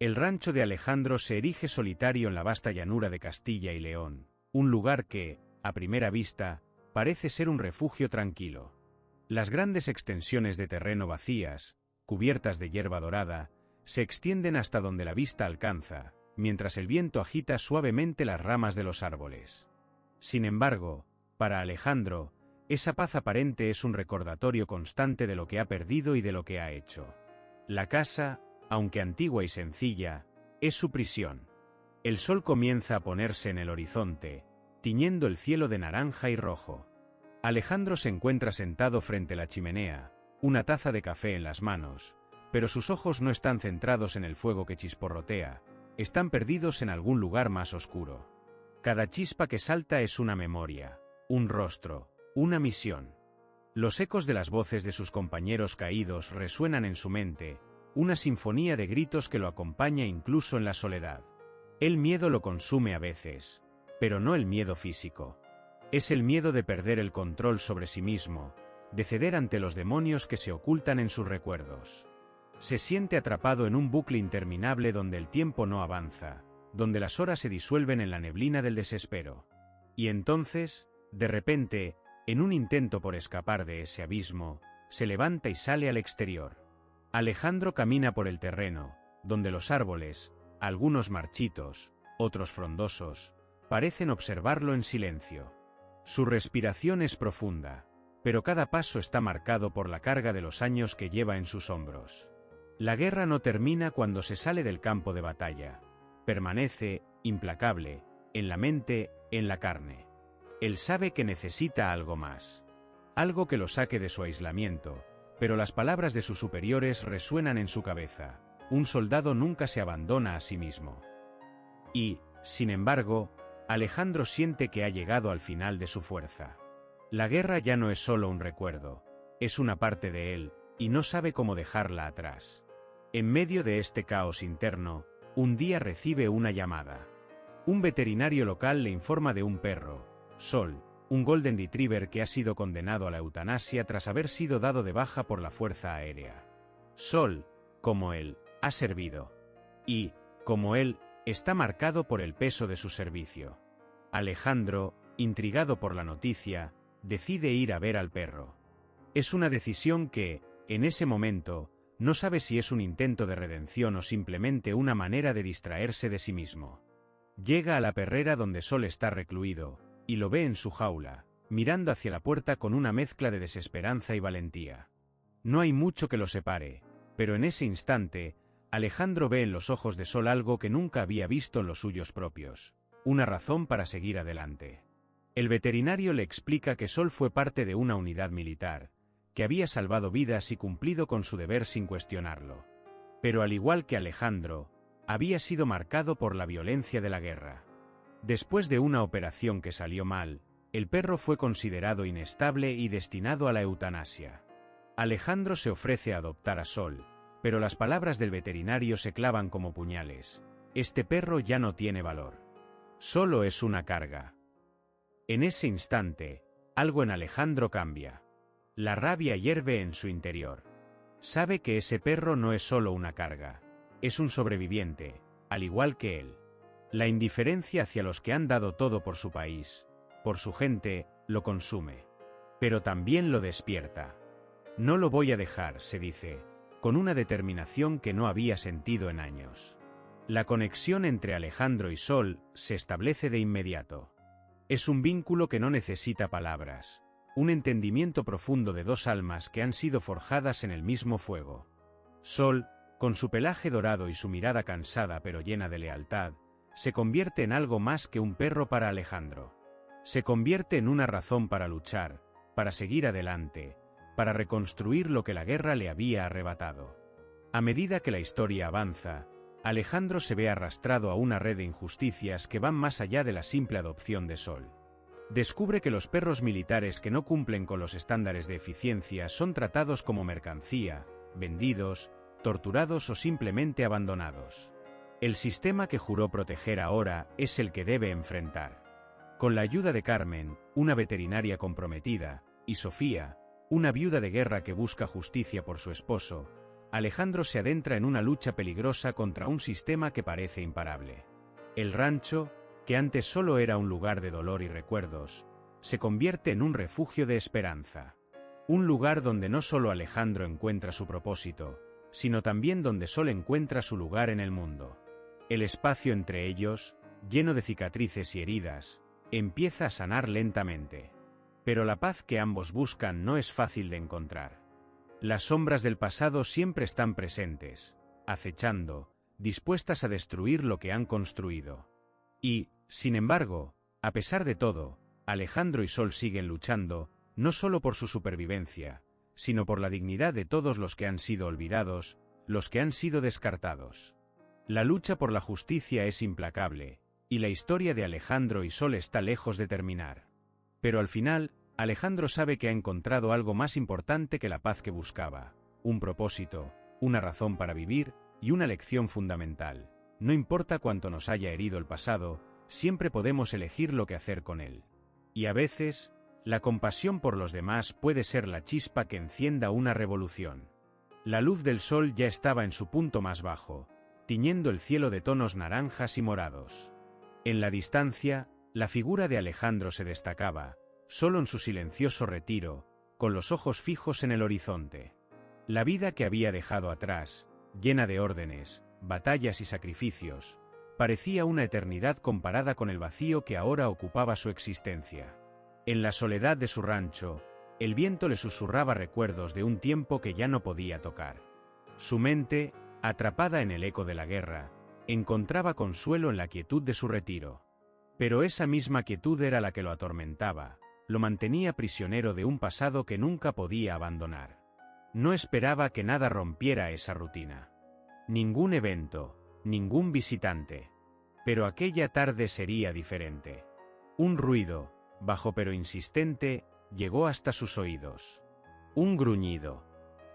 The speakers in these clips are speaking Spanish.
El rancho de Alejandro se erige solitario en la vasta llanura de Castilla y León, un lugar que, a primera vista, parece ser un refugio tranquilo. Las grandes extensiones de terreno vacías, cubiertas de hierba dorada, se extienden hasta donde la vista alcanza, mientras el viento agita suavemente las ramas de los árboles. Sin embargo, para Alejandro, esa paz aparente es un recordatorio constante de lo que ha perdido y de lo que ha hecho. La casa, aunque antigua y sencilla, es su prisión. El sol comienza a ponerse en el horizonte, tiñendo el cielo de naranja y rojo. Alejandro se encuentra sentado frente a la chimenea, una taza de café en las manos, pero sus ojos no están centrados en el fuego que chisporrotea, están perdidos en algún lugar más oscuro. Cada chispa que salta es una memoria, un rostro, una misión. Los ecos de las voces de sus compañeros caídos resuenan en su mente, una sinfonía de gritos que lo acompaña incluso en la soledad. El miedo lo consume a veces, pero no el miedo físico. Es el miedo de perder el control sobre sí mismo, de ceder ante los demonios que se ocultan en sus recuerdos. Se siente atrapado en un bucle interminable donde el tiempo no avanza, donde las horas se disuelven en la neblina del desespero. Y entonces, de repente, en un intento por escapar de ese abismo, se levanta y sale al exterior. Alejandro camina por el terreno, donde los árboles, algunos marchitos, otros frondosos, parecen observarlo en silencio. Su respiración es profunda, pero cada paso está marcado por la carga de los años que lleva en sus hombros. La guerra no termina cuando se sale del campo de batalla. Permanece, implacable, en la mente, en la carne. Él sabe que necesita algo más. Algo que lo saque de su aislamiento, pero las palabras de sus superiores resuenan en su cabeza. Un soldado nunca se abandona a sí mismo. Y, sin embargo, Alejandro siente que ha llegado al final de su fuerza. La guerra ya no es solo un recuerdo, es una parte de él, y no sabe cómo dejarla atrás. En medio de este caos interno, un día recibe una llamada. Un veterinario local le informa de un perro, Sol, un Golden Retriever que ha sido condenado a la eutanasia tras haber sido dado de baja por la Fuerza Aérea. Sol, como él, ha servido. Y, como él, está marcado por el peso de su servicio. Alejandro, intrigado por la noticia, decide ir a ver al perro. Es una decisión que, en ese momento, no sabe si es un intento de redención o simplemente una manera de distraerse de sí mismo. Llega a la perrera donde Sol está recluido, y lo ve en su jaula, mirando hacia la puerta con una mezcla de desesperanza y valentía. No hay mucho que lo separe, pero en ese instante, Alejandro ve en los ojos de Sol algo que nunca había visto en los suyos propios, una razón para seguir adelante. El veterinario le explica que Sol fue parte de una unidad militar, que había salvado vidas y cumplido con su deber sin cuestionarlo. Pero al igual que Alejandro, había sido marcado por la violencia de la guerra. Después de una operación que salió mal, el perro fue considerado inestable y destinado a la eutanasia. Alejandro se ofrece a adoptar a Sol, pero las palabras del veterinario se clavan como puñales. Este perro ya no tiene valor. Solo es una carga. En ese instante, algo en Alejandro cambia. La rabia hierve en su interior. Sabe que ese perro no es solo una carga, es un sobreviviente, al igual que él. La indiferencia hacia los que han dado todo por su país, por su gente, lo consume. Pero también lo despierta. No lo voy a dejar, se dice, con una determinación que no había sentido en años. La conexión entre Alejandro y Sol se establece de inmediato. Es un vínculo que no necesita palabras, un entendimiento profundo de dos almas que han sido forjadas en el mismo fuego. Sol, con su pelaje dorado y su mirada cansada pero llena de lealtad, se convierte en algo más que un perro para Alejandro. Se convierte en una razón para luchar, para seguir adelante, para reconstruir lo que la guerra le había arrebatado. A medida que la historia avanza, Alejandro se ve arrastrado a una red de injusticias que van más allá de la simple adopción de Sol. Descubre que los perros militares que no cumplen con los estándares de eficiencia son tratados como mercancía, vendidos, torturados o simplemente abandonados. El sistema que juró proteger ahora es el que debe enfrentar. Con la ayuda de Carmen, una veterinaria comprometida, y Sofía, una viuda de guerra que busca justicia por su esposo, Alejandro se adentra en una lucha peligrosa contra un sistema que parece imparable. El rancho, que antes solo era un lugar de dolor y recuerdos, se convierte en un refugio de esperanza. Un lugar donde no solo Alejandro encuentra su propósito, sino también donde Sol encuentra su lugar en el mundo. El espacio entre ellos, lleno de cicatrices y heridas, empieza a sanar lentamente. Pero la paz que ambos buscan no es fácil de encontrar. Las sombras del pasado siempre están presentes, acechando, dispuestas a destruir lo que han construido. Y, sin embargo, a pesar de todo, Alejandro y Sol siguen luchando, no solo por su supervivencia, sino por la dignidad de todos los que han sido olvidados, los que han sido descartados. La lucha por la justicia es implacable, y la historia de Alejandro y Sol está lejos de terminar. Pero al final, Alejandro sabe que ha encontrado algo más importante que la paz que buscaba, un propósito, una razón para vivir y una lección fundamental. No importa cuánto nos haya herido el pasado, siempre podemos elegir lo que hacer con él. Y a veces, la compasión por los demás puede ser la chispa que encienda una revolución. La luz del sol ya estaba en su punto más bajo, tiñendo el cielo de tonos naranjas y morados. En la distancia, la figura de Alejandro se destacaba, solo en su silencioso retiro, con los ojos fijos en el horizonte. La vida que había dejado atrás, llena de órdenes, batallas y sacrificios, parecía una eternidad comparada con el vacío que ahora ocupaba su existencia. En la soledad de su rancho, el viento le susurraba recuerdos de un tiempo que ya no podía tocar. Su mente, atrapada en el eco de la guerra, encontraba consuelo en la quietud de su retiro. Pero esa misma quietud era la que lo atormentaba, lo mantenía prisionero de un pasado que nunca podía abandonar. No esperaba que nada rompiera esa rutina. Ningún evento, ningún visitante. Pero aquella tarde sería diferente. Un ruido, bajo pero insistente, llegó hasta sus oídos. Un gruñido.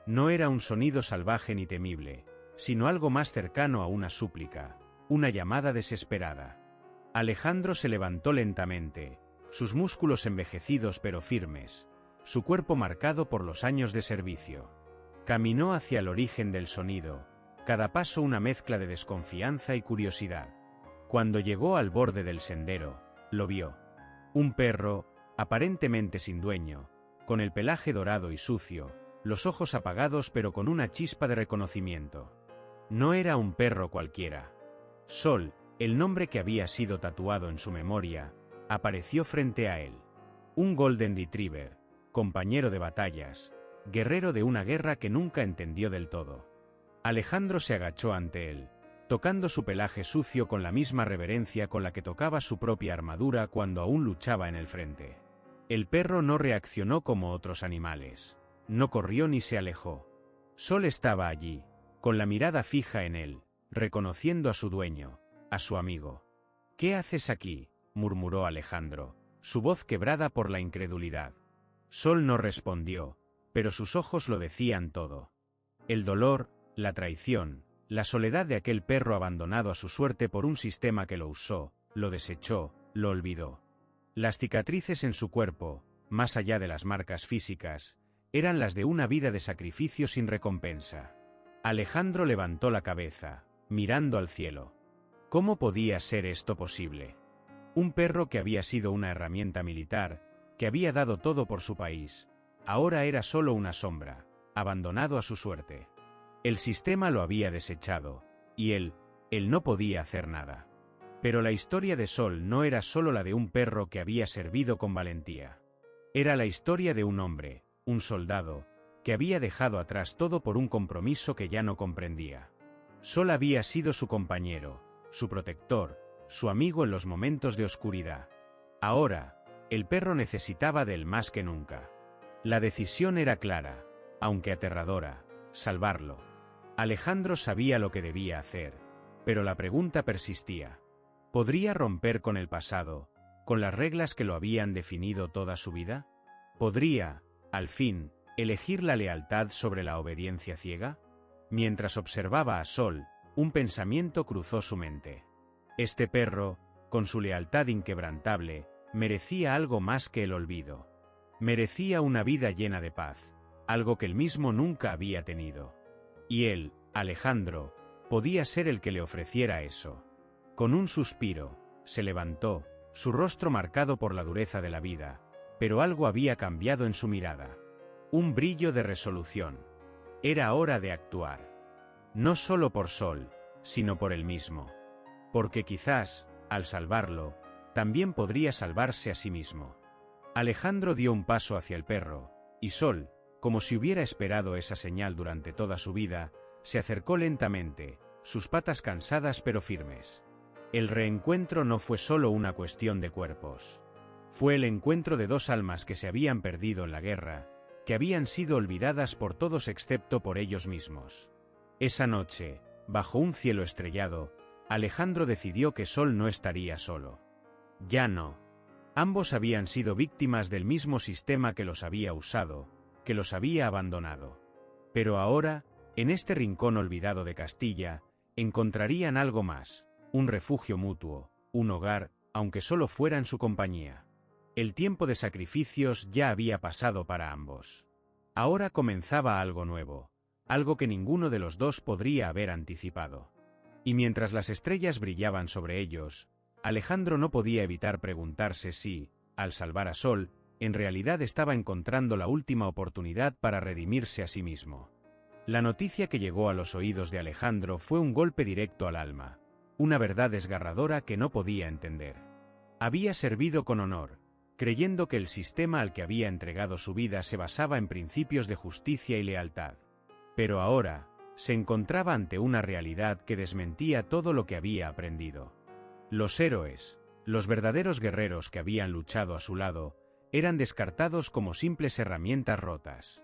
No era un sonido salvaje ni temible, sino algo más cercano a una súplica, una llamada desesperada. Alejandro se levantó lentamente, sus músculos envejecidos pero firmes, su cuerpo marcado por los años de servicio. Caminó hacia el origen del sonido, cada paso una mezcla de desconfianza y curiosidad. Cuando llegó al borde del sendero, lo vio. Un perro, aparentemente sin dueño, con el pelaje dorado y sucio, los ojos apagados pero con una chispa de reconocimiento. No era un perro cualquiera. Sol, el nombre que había sido tatuado en su memoria, apareció frente a él. Un Golden Retriever, compañero de batallas, guerrero de una guerra que nunca entendió del todo. Alejandro se agachó ante él, tocando su pelaje sucio con la misma reverencia con la que tocaba su propia armadura cuando aún luchaba en el frente. El perro no reaccionó como otros animales, no corrió ni se alejó. Sol estaba allí, con la mirada fija en él, reconociendo a su dueño, a su amigo. «¿Qué haces aquí?», murmuró Alejandro, su voz quebrada por la incredulidad. Sol no respondió, pero sus ojos lo decían todo. El dolor, la traición, la soledad de aquel perro abandonado a su suerte por un sistema que lo usó, lo desechó, lo olvidó. Las cicatrices en su cuerpo, más allá de las marcas físicas, eran las de una vida de sacrificio sin recompensa. Alejandro levantó la cabeza, mirando al cielo. ¿Cómo podía ser esto posible? Un perro que había sido una herramienta militar, que había dado todo por su país, ahora era solo una sombra, abandonado a su suerte. El sistema lo había desechado, y él no podía hacer nada. Pero la historia de Sol no era solo la de un perro que había servido con valentía. Era la historia de un hombre, un soldado, que había dejado atrás todo por un compromiso que ya no comprendía. Sol había sido su compañero, su protector, su amigo en los momentos de oscuridad. Ahora, el perro necesitaba de él más que nunca. La decisión era clara, aunque aterradora: salvarlo. Alejandro sabía lo que debía hacer, pero la pregunta persistía. ¿Podría romper con el pasado, con las reglas que lo habían definido toda su vida? ¿Podría, al fin, elegir la lealtad sobre la obediencia ciega? Mientras observaba a Sol, un pensamiento cruzó su mente. Este perro, con su lealtad inquebrantable, merecía algo más que el olvido. Merecía una vida llena de paz, algo que él mismo nunca había tenido. Y él, Alejandro, podía ser el que le ofreciera eso. Con un suspiro, se levantó, su rostro marcado por la dureza de la vida, pero algo había cambiado en su mirada. Un brillo de resolución. Era hora de actuar. No solo por Sol, sino por él mismo. Porque quizás, al salvarlo, también podría salvarse a sí mismo. Alejandro dio un paso hacia el perro, y Sol, como si hubiera esperado esa señal durante toda su vida, se acercó lentamente, sus patas cansadas pero firmes. El reencuentro no fue solo una cuestión de cuerpos. Fue el encuentro de dos almas que se habían perdido en la guerra, que habían sido olvidadas por todos excepto por ellos mismos. Esa noche, bajo un cielo estrellado, Alejandro decidió que Sol no estaría solo. Ya no. Ambos habían sido víctimas del mismo sistema que los había usado, que los había abandonado. Pero ahora, en este rincón olvidado de Castilla, encontrarían algo más, un refugio mutuo, un hogar, aunque solo fuera en su compañía. El tiempo de sacrificios ya había pasado para ambos. Ahora comenzaba algo nuevo, algo que ninguno de los dos podría haber anticipado. Y mientras las estrellas brillaban sobre ellos, Alejandro no podía evitar preguntarse si, al salvar a Sol, en realidad estaba encontrando la última oportunidad para redimirse a sí mismo. La noticia que llegó a los oídos de Alejandro fue un golpe directo al alma, una verdad desgarradora que no podía entender. Había servido con honor, creyendo que el sistema al que había entregado su vida se basaba en principios de justicia y lealtad. Pero ahora, se encontraba ante una realidad que desmentía todo lo que había aprendido. Los héroes, los verdaderos guerreros que habían luchado a su lado, eran descartados como simples herramientas rotas.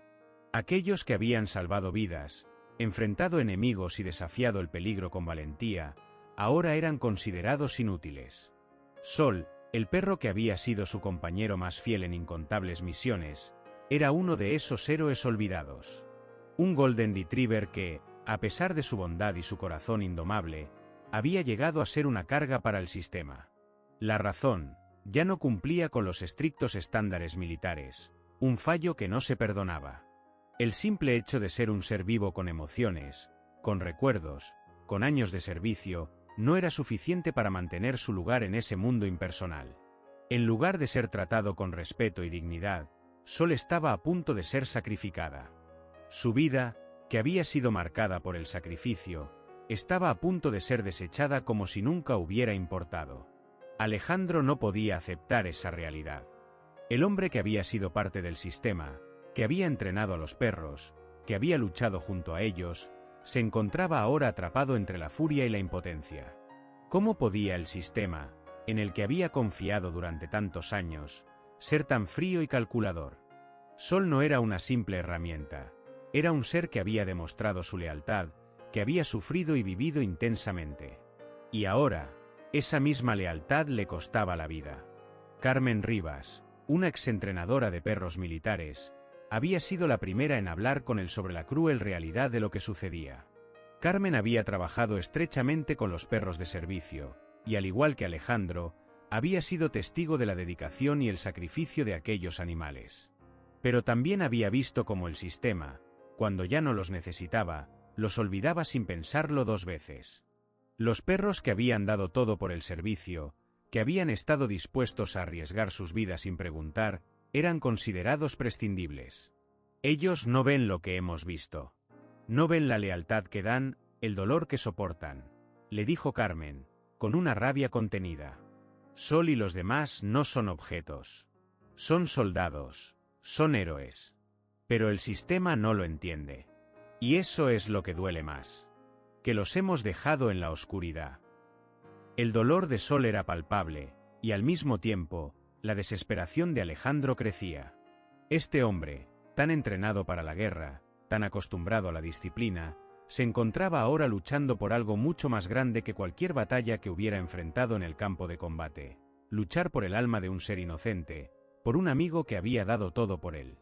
Aquellos que habían salvado vidas, enfrentado enemigos y desafiado el peligro con valentía, ahora eran considerados inútiles. Sol, el perro que había sido su compañero más fiel en incontables misiones, era uno de esos héroes olvidados. Un Golden Retriever que, a pesar de su bondad y su corazón indomable, había llegado a ser una carga para el sistema. La razón, ya no cumplía con los estrictos estándares militares, un fallo que no se perdonaba. El simple hecho de ser un ser vivo con emociones, con recuerdos, con años de servicio, no era suficiente para mantener su lugar en ese mundo impersonal. En lugar de ser tratado con respeto y dignidad, Sol estaba a punto de ser sacrificada. Su vida, que había sido marcada por el sacrificio, estaba a punto de ser desechada como si nunca hubiera importado. Alejandro no podía aceptar esa realidad. El hombre que había sido parte del sistema, que había entrenado a los perros, que había luchado junto a ellos, se encontraba ahora atrapado entre la furia y la impotencia. ¿Cómo podía el sistema, en el que había confiado durante tantos años, ser tan frío y calculador? Sol no era una simple herramienta, era un ser que había demostrado su lealtad, que había sufrido y vivido intensamente. Y ahora, esa misma lealtad le costaba la vida. Carmen Rivas, una exentrenadora de perros militares, había sido la primera en hablar con él sobre la cruel realidad de lo que sucedía. Carmen había trabajado estrechamente con los perros de servicio, y al igual que Alejandro, había sido testigo de la dedicación y el sacrificio de aquellos animales. Pero también había visto cómo el sistema, cuando ya no los necesitaba, los olvidaba sin pensarlo dos veces. Los perros que habían dado todo por el servicio, que habían estado dispuestos a arriesgar sus vidas sin preguntar, eran considerados prescindibles. Ellos no ven lo que hemos visto. No ven la lealtad que dan, el dolor que soportan, le dijo Carmen, con una rabia contenida. Sol y los demás no son objetos. Son soldados, son héroes. Pero el sistema no lo entiende. Y eso es lo que duele más. Que los hemos dejado en la oscuridad. El dolor de Sol era palpable, y al mismo tiempo, la desesperación de Alejandro crecía. Este hombre, tan entrenado para la guerra, tan acostumbrado a la disciplina, se encontraba ahora luchando por algo mucho más grande que cualquier batalla que hubiera enfrentado en el campo de combate. Luchar por el alma de un ser inocente, por un amigo que había dado todo por él.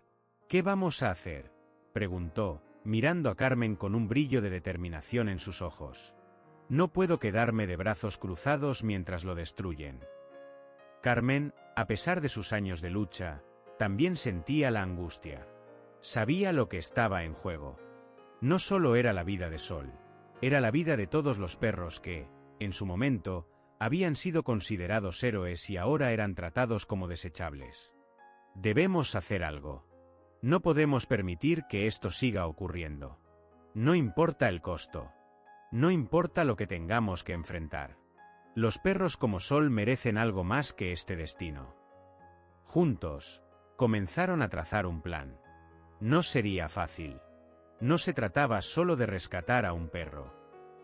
¿Qué vamos a hacer?, preguntó, mirando a Carmen con un brillo de determinación en sus ojos. No puedo quedarme de brazos cruzados mientras lo destruyen. Carmen, a pesar de sus años de lucha, también sentía la angustia. Sabía lo que estaba en juego. No solo era la vida de Sol, era la vida de todos los perros que, en su momento, habían sido considerados héroes y ahora eran tratados como desechables. Debemos hacer algo. No podemos permitir que esto siga ocurriendo. No importa el costo. No importa lo que tengamos que enfrentar. Los perros como Sol merecen algo más que este destino. Juntos, comenzaron a trazar un plan. No sería fácil. No se trataba solo de rescatar a un perro.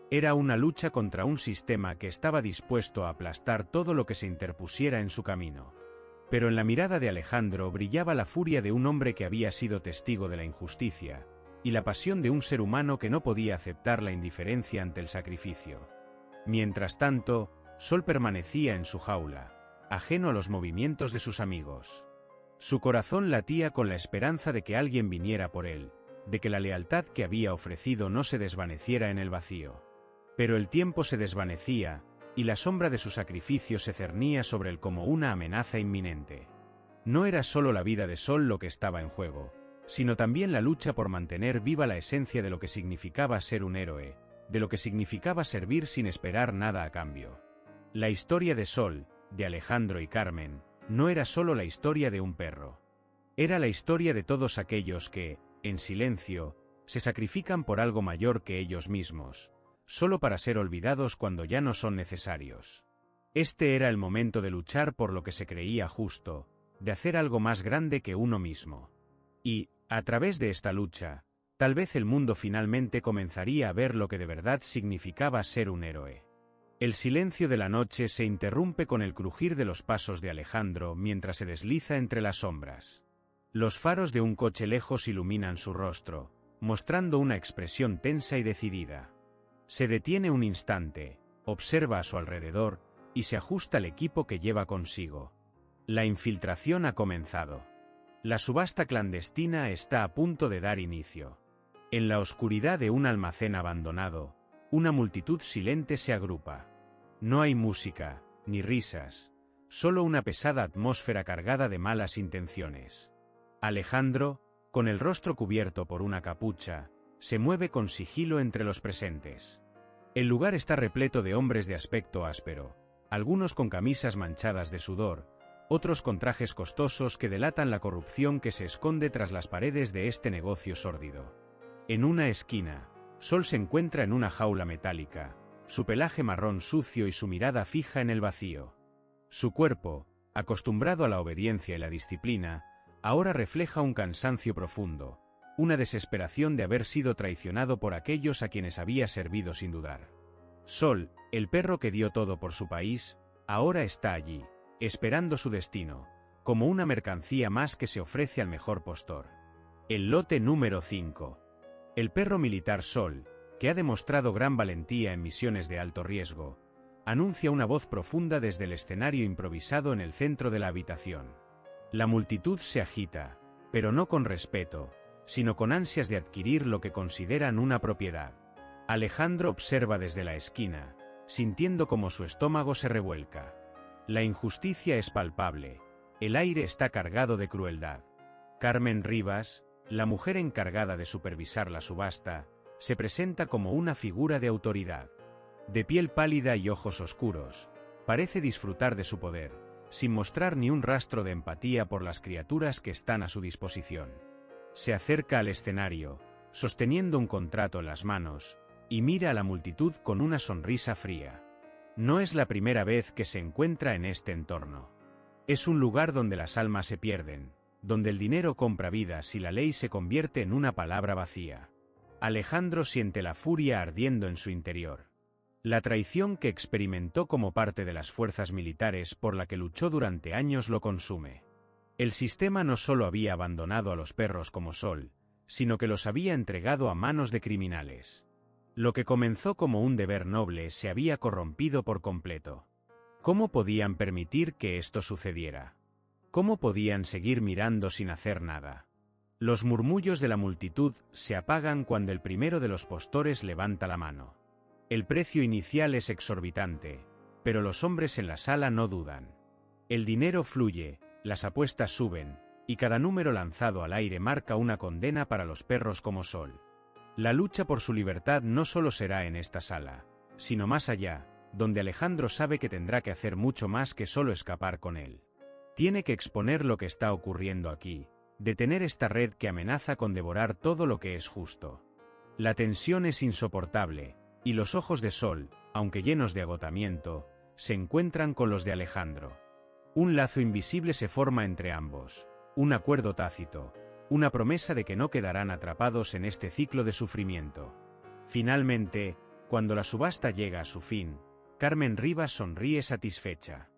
Era una lucha contra un sistema que estaba dispuesto a aplastar todo lo que se interpusiera en su camino. Pero en la mirada de Alejandro brillaba la furia de un hombre que había sido testigo de la injusticia, y la pasión de un ser humano que no podía aceptar la indiferencia ante el sacrificio. Mientras tanto, Sol permanecía en su jaula, ajeno a los movimientos de sus amigos. Su corazón latía con la esperanza de que alguien viniera por él, de que la lealtad que había ofrecido no se desvaneciera en el vacío. Pero el tiempo se desvanecía, y la sombra de su sacrificio se cernía sobre él como una amenaza inminente. No era solo la vida de Sol lo que estaba en juego, sino también la lucha por mantener viva la esencia de lo que significaba ser un héroe, de lo que significaba servir sin esperar nada a cambio. La historia de Sol, de Alejandro y Carmen, no era solo la historia de un perro. Era la historia de todos aquellos que, en silencio, se sacrifican por algo mayor que ellos mismos, solo para ser olvidados cuando ya no son necesarios. Este era el momento de luchar por lo que se creía justo, de hacer algo más grande que uno mismo. Y, a través de esta lucha, tal vez el mundo finalmente comenzaría a ver lo que de verdad significaba ser un héroe. El silencio de la noche se interrumpe con el crujir de los pasos de Alejandro mientras se desliza entre las sombras. Los faros de un coche lejos iluminan su rostro, mostrando una expresión tensa y decidida. Se detiene un instante, observa a su alrededor, y se ajusta al equipo que lleva consigo. La infiltración ha comenzado. La subasta clandestina está a punto de dar inicio. En la oscuridad de un almacén abandonado, una multitud silente se agrupa. No hay música, ni risas, solo una pesada atmósfera cargada de malas intenciones. Alejandro, con el rostro cubierto por una capucha, se mueve con sigilo entre los presentes. El lugar está repleto de hombres de aspecto áspero, algunos con camisas manchadas de sudor, otros con trajes costosos que delatan la corrupción que se esconde tras las paredes de este negocio sórdido. En una esquina, Sol se encuentra en una jaula metálica, su pelaje marrón sucio y su mirada fija en el vacío. Su cuerpo, acostumbrado a la obediencia y la disciplina, ahora refleja un cansancio profundo, una desesperación de haber sido traicionado por aquellos a quienes había servido sin dudar. Sol, el perro que dio todo por su país, ahora está allí, esperando su destino, como una mercancía más que se ofrece al mejor postor. El lote número 5. El perro militar Sol, que ha demostrado gran valentía en misiones de alto riesgo, anuncia una voz profunda desde el escenario improvisado en el centro de la habitación. La multitud se agita, pero no con respeto, sino con ansias de adquirir lo que consideran una propiedad. Alejandro observa desde la esquina, sintiendo cómo su estómago se revuelca. La injusticia es palpable, el aire está cargado de crueldad. Carmen Rivas, la mujer encargada de supervisar la subasta, se presenta como una figura de autoridad. De piel pálida y ojos oscuros, parece disfrutar de su poder, sin mostrar ni un rastro de empatía por las criaturas que están a su disposición. Se acerca al escenario, sosteniendo un contrato en las manos, y mira a la multitud con una sonrisa fría. No es la primera vez que se encuentra en este entorno. Es un lugar donde las almas se pierden, donde el dinero compra vidas y la ley se convierte en una palabra vacía. Alejandro siente la furia ardiendo en su interior. La traición que experimentó como parte de las fuerzas militares por la que luchó durante años lo consume. El sistema no solo había abandonado a los perros como Sol, sino que los había entregado a manos de criminales. Lo que comenzó como un deber noble se había corrompido por completo. ¿Cómo podían permitir que esto sucediera? ¿Cómo podían seguir mirando sin hacer nada? Los murmullos de la multitud se apagan cuando el primero de los postores levanta la mano. El precio inicial es exorbitante, pero los hombres en la sala no dudan. El dinero fluye, las apuestas suben, y cada número lanzado al aire marca una condena para los perros como Sol. La lucha por su libertad no solo será en esta sala, sino más allá, donde Alejandro sabe que tendrá que hacer mucho más que solo escapar con él. Tiene que exponer lo que está ocurriendo aquí, detener esta red que amenaza con devorar todo lo que es justo. La tensión es insoportable, y los ojos de Sol, aunque llenos de agotamiento, se encuentran con los de Alejandro. Un lazo invisible se forma entre ambos, un acuerdo tácito, una promesa de que no quedarán atrapados en este ciclo de sufrimiento. Finalmente, cuando la subasta llega a su fin, Carmen Rivas sonríe satisfecha.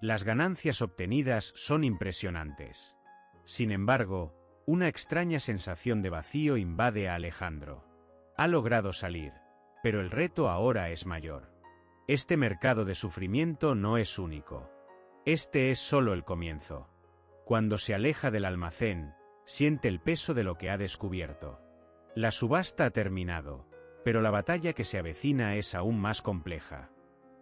Las ganancias obtenidas son impresionantes. Sin embargo, una extraña sensación de vacío invade a Alejandro. Ha logrado salir, pero el reto ahora es mayor. Este mercado de sufrimiento no es único. Este es solo el comienzo. Cuando se aleja del almacén, siente el peso de lo que ha descubierto. La subasta ha terminado, pero la batalla que se avecina es aún más compleja.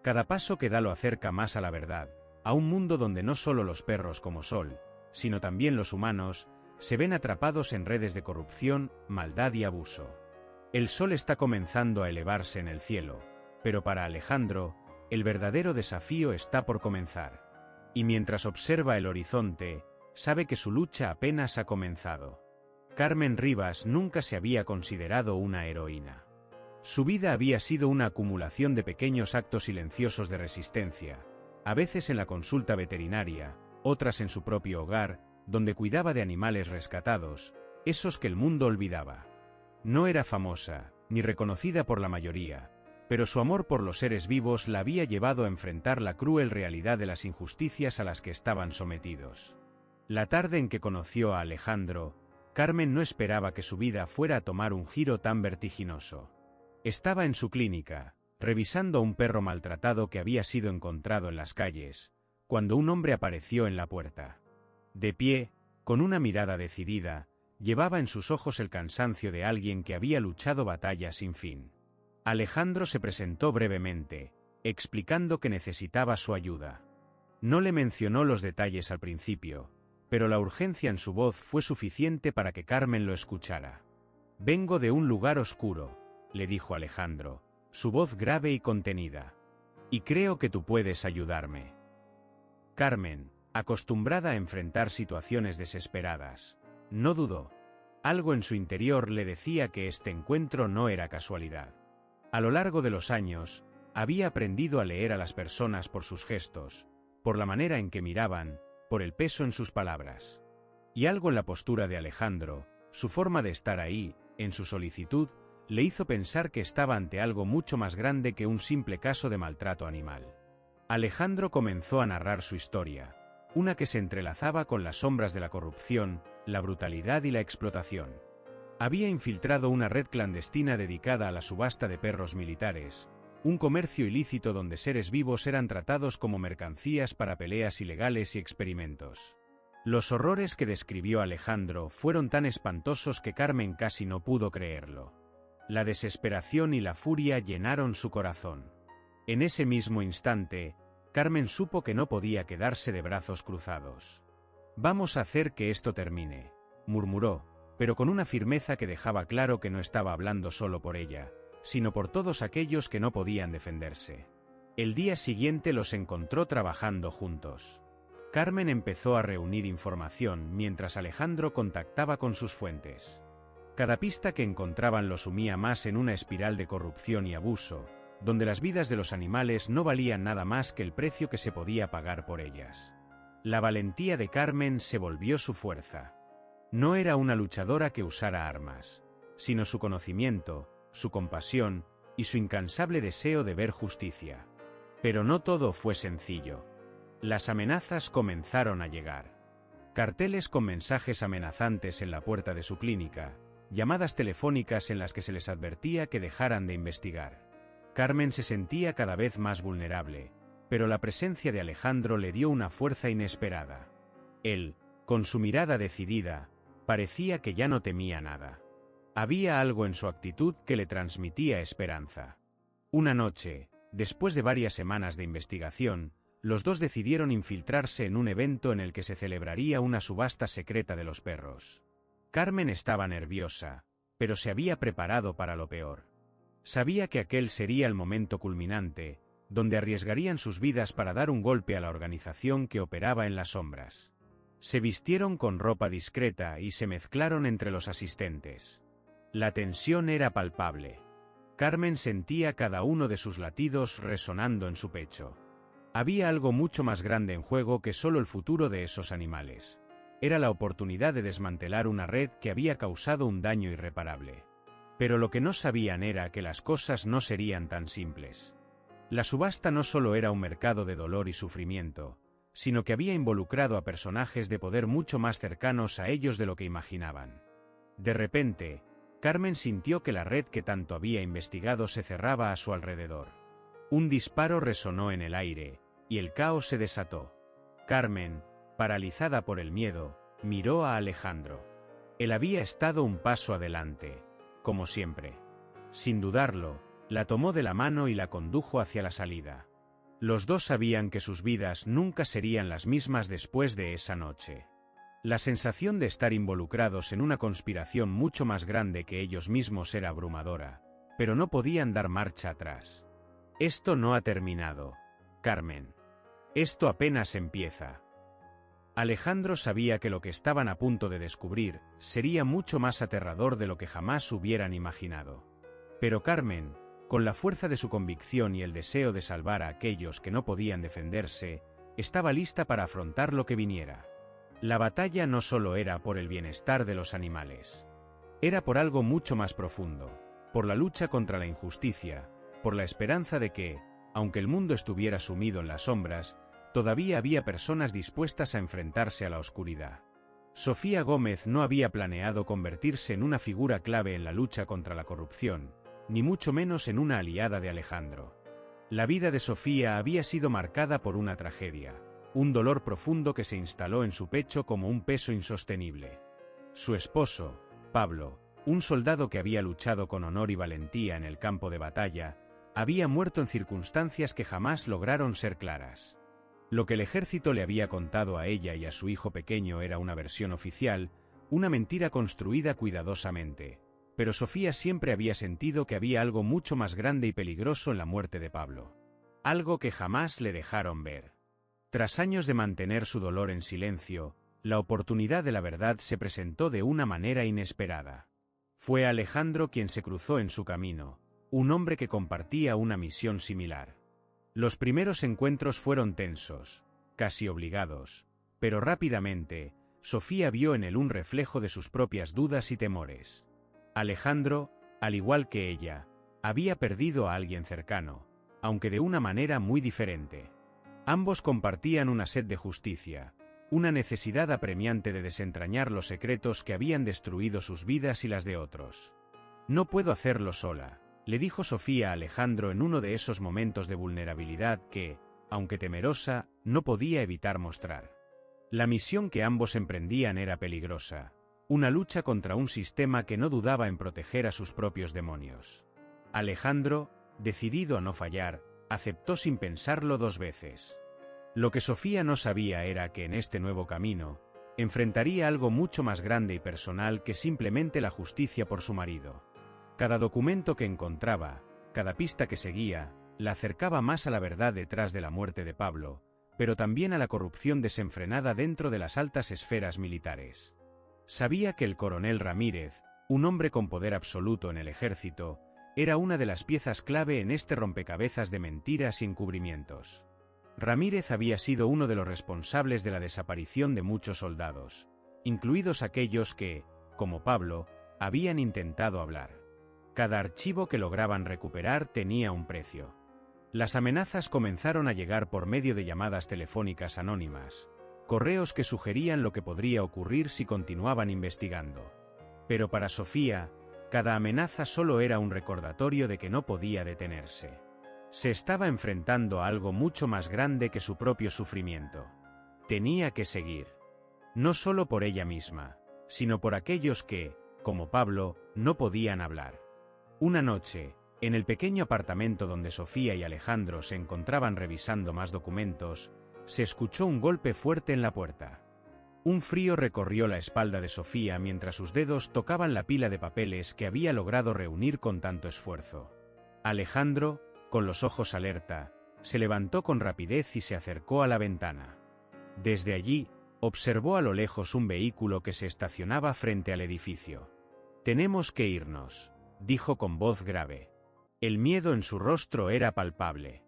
Cada paso que da lo acerca más a la verdad, a un mundo donde no solo los perros como Sol, sino también los humanos, se ven atrapados en redes de corrupción, maldad y abuso. El sol está comenzando a elevarse en el cielo, pero para Alejandro, el verdadero desafío está por comenzar. Y mientras observa el horizonte, sabe que su lucha apenas ha comenzado. Carmen Rivas nunca se había considerado una heroína. Su vida había sido una acumulación de pequeños actos silenciosos de resistencia, a veces en la consulta veterinaria, otras en su propio hogar, donde cuidaba de animales rescatados, esos que el mundo olvidaba. No era famosa, ni reconocida por la mayoría, pero su amor por los seres vivos la había llevado a enfrentar la cruel realidad de las injusticias a las que estaban sometidos. La tarde en que conoció a Alejandro, Carmen no esperaba que su vida fuera a tomar un giro tan vertiginoso. Estaba en su clínica, revisando a un perro maltratado que había sido encontrado en las calles, cuando un hombre apareció en la puerta. De pie, con una mirada decidida, llevaba en sus ojos el cansancio de alguien que había luchado batallas sin fin. Alejandro se presentó brevemente, explicando que necesitaba su ayuda. No le mencionó los detalles al principio, pero la urgencia en su voz fue suficiente para que Carmen lo escuchara. «Vengo de un lugar oscuro», le dijo Alejandro, su voz grave y contenida. «Y creo que tú puedes ayudarme». Carmen, acostumbrada a enfrentar situaciones desesperadas, no dudó. Algo en su interior le decía que este encuentro no era casualidad. A lo largo de los años, había aprendido a leer a las personas por sus gestos, por la manera en que miraban, por el peso en sus palabras. Y algo en la postura de Alejandro, su forma de estar ahí, en su solicitud, le hizo pensar que estaba ante algo mucho más grande que un simple caso de maltrato animal. Alejandro comenzó a narrar su historia, una que se entrelazaba con las sombras de la corrupción, la brutalidad y la explotación. Había infiltrado una red clandestina dedicada a la subasta de perros militares, un comercio ilícito donde seres vivos eran tratados como mercancías para peleas ilegales y experimentos. Los horrores que describió Alejandro fueron tan espantosos que Carmen casi no pudo creerlo. La desesperación y la furia llenaron su corazón. En ese mismo instante, Carmen supo que no podía quedarse de brazos cruzados. «Vamos a hacer que esto termine», murmuró, pero con una firmeza que dejaba claro que no estaba hablando solo por ella, sino por todos aquellos que no podían defenderse. El día siguiente los encontró trabajando juntos. Carmen empezó a reunir información mientras Alejandro contactaba con sus fuentes. Cada pista que encontraban lo sumía más en una espiral de corrupción y abuso, donde las vidas de los animales no valían nada más que el precio que se podía pagar por ellas. La valentía de Carmen se volvió su fuerza. No era una luchadora que usara armas, sino su conocimiento, su compasión y su incansable deseo de ver justicia. Pero no todo fue sencillo. Las amenazas comenzaron a llegar. Carteles con mensajes amenazantes en la puerta de su clínica, llamadas telefónicas en las que se les advertía que dejaran de investigar. Carmen se sentía cada vez más vulnerable, pero la presencia de Alejandro le dio una fuerza inesperada. Él, con su mirada decidida, parecía que ya no temía nada. Había algo en su actitud que le transmitía esperanza. Una noche, después de varias semanas de investigación, los dos decidieron infiltrarse en un evento en el que se celebraría una subasta secreta de los perros. Carmen estaba nerviosa, pero se había preparado para lo peor. Sabía que aquel sería el momento culminante, donde arriesgarían sus vidas para dar un golpe a la organización que operaba en las sombras. Se vistieron con ropa discreta y se mezclaron entre los asistentes. La tensión era palpable. Carmen sentía cada uno de sus latidos resonando en su pecho. Había algo mucho más grande en juego que solo el futuro de esos animales. Era la oportunidad de desmantelar una red que había causado un daño irreparable. Pero lo que no sabían era que las cosas no serían tan simples. La subasta no solo era un mercado de dolor y sufrimiento, sino que había involucrado a personajes de poder mucho más cercanos a ellos de lo que imaginaban. De repente, Carmen sintió que la red que tanto había investigado se cerraba a su alrededor. Un disparo resonó en el aire, y el caos se desató. Carmen, paralizada por el miedo, miró a Alejandro. Él había estado un paso adelante, como siempre. Sin dudarlo, la tomó de la mano y la condujo hacia la salida. Los dos sabían que sus vidas nunca serían las mismas después de esa noche. La sensación de estar involucrados en una conspiración mucho más grande que ellos mismos era abrumadora, pero no podían dar marcha atrás. Esto no ha terminado, Carmen. Esto apenas empieza. Alejandro sabía que lo que estaban a punto de descubrir sería mucho más aterrador de lo que jamás hubieran imaginado. Pero Carmen, con la fuerza de su convicción y el deseo de salvar a aquellos que no podían defenderse, estaba lista para afrontar lo que viniera. La batalla no solo era por el bienestar de los animales. Era por algo mucho más profundo, por la lucha contra la injusticia, por la esperanza de que, aunque el mundo estuviera sumido en las sombras, todavía había personas dispuestas a enfrentarse a la oscuridad. Sofía Gómez no había planeado convertirse en una figura clave en la lucha contra la corrupción, ni mucho menos en una aliada de Alejandro. La vida de Sofía había sido marcada por una tragedia, un dolor profundo que se instaló en su pecho como un peso insostenible. Su esposo, Pablo, un soldado que había luchado con honor y valentía en el campo de batalla, había muerto en circunstancias que jamás lograron ser claras. Lo que el ejército le había contado a ella y a su hijo pequeño era una versión oficial, una mentira construida cuidadosamente, pero Sofía siempre había sentido que había algo mucho más grande y peligroso en la muerte de Pablo. Algo que jamás le dejaron ver. Tras años de mantener su dolor en silencio, la oportunidad de la verdad se presentó de una manera inesperada. Fue Alejandro quien se cruzó en su camino, un hombre que compartía una misión similar. Los primeros encuentros fueron tensos, casi obligados, pero rápidamente, Sofía vio en él un reflejo de sus propias dudas y temores. Alejandro, al igual que ella, había perdido a alguien cercano, aunque de una manera muy diferente. Ambos compartían una sed de justicia, una necesidad apremiante de desentrañar los secretos que habían destruido sus vidas y las de otros. «No puedo hacerlo sola», le dijo Sofía a Alejandro en uno de esos momentos de vulnerabilidad que, aunque temerosa, no podía evitar mostrar. La misión que ambos emprendían era peligrosa, una lucha contra un sistema que no dudaba en proteger a sus propios demonios. Alejandro, decidido a no fallar, aceptó sin pensarlo 2 veces. Lo que Sofía no sabía era que en este nuevo camino, enfrentaría algo mucho más grande y personal que simplemente la justicia por su marido. Cada documento que encontraba, cada pista que seguía, la acercaba más a la verdad detrás de la muerte de Pablo, pero también a la corrupción desenfrenada dentro de las altas esferas militares. Sabía que el coronel Ramírez, un hombre con poder absoluto en el ejército, era una de las piezas clave en este rompecabezas de mentiras y encubrimientos. Ramírez había sido uno de los responsables de la desaparición de muchos soldados, incluidos aquellos que, como Pablo, habían intentado hablar. Cada archivo que lograban recuperar tenía un precio. Las amenazas comenzaron a llegar por medio de llamadas telefónicas anónimas, correos que sugerían lo que podría ocurrir si continuaban investigando. Pero para Sofía, cada amenaza solo era un recordatorio de que no podía detenerse. Se estaba enfrentando a algo mucho más grande que su propio sufrimiento. Tenía que seguir. No solo por ella misma, sino por aquellos que, como Pablo, no podían hablar. Una noche, en el pequeño apartamento donde Sofía y Alejandro se encontraban revisando más documentos, se escuchó un golpe fuerte en la puerta. Un frío recorrió la espalda de Sofía mientras sus dedos tocaban la pila de papeles que había logrado reunir con tanto esfuerzo. Alejandro, con los ojos alerta, se levantó con rapidez y se acercó a la ventana. Desde allí, observó a lo lejos un vehículo que se estacionaba frente al edificio. «Tenemos que irnos», dijo con voz grave. El miedo en su rostro era palpable.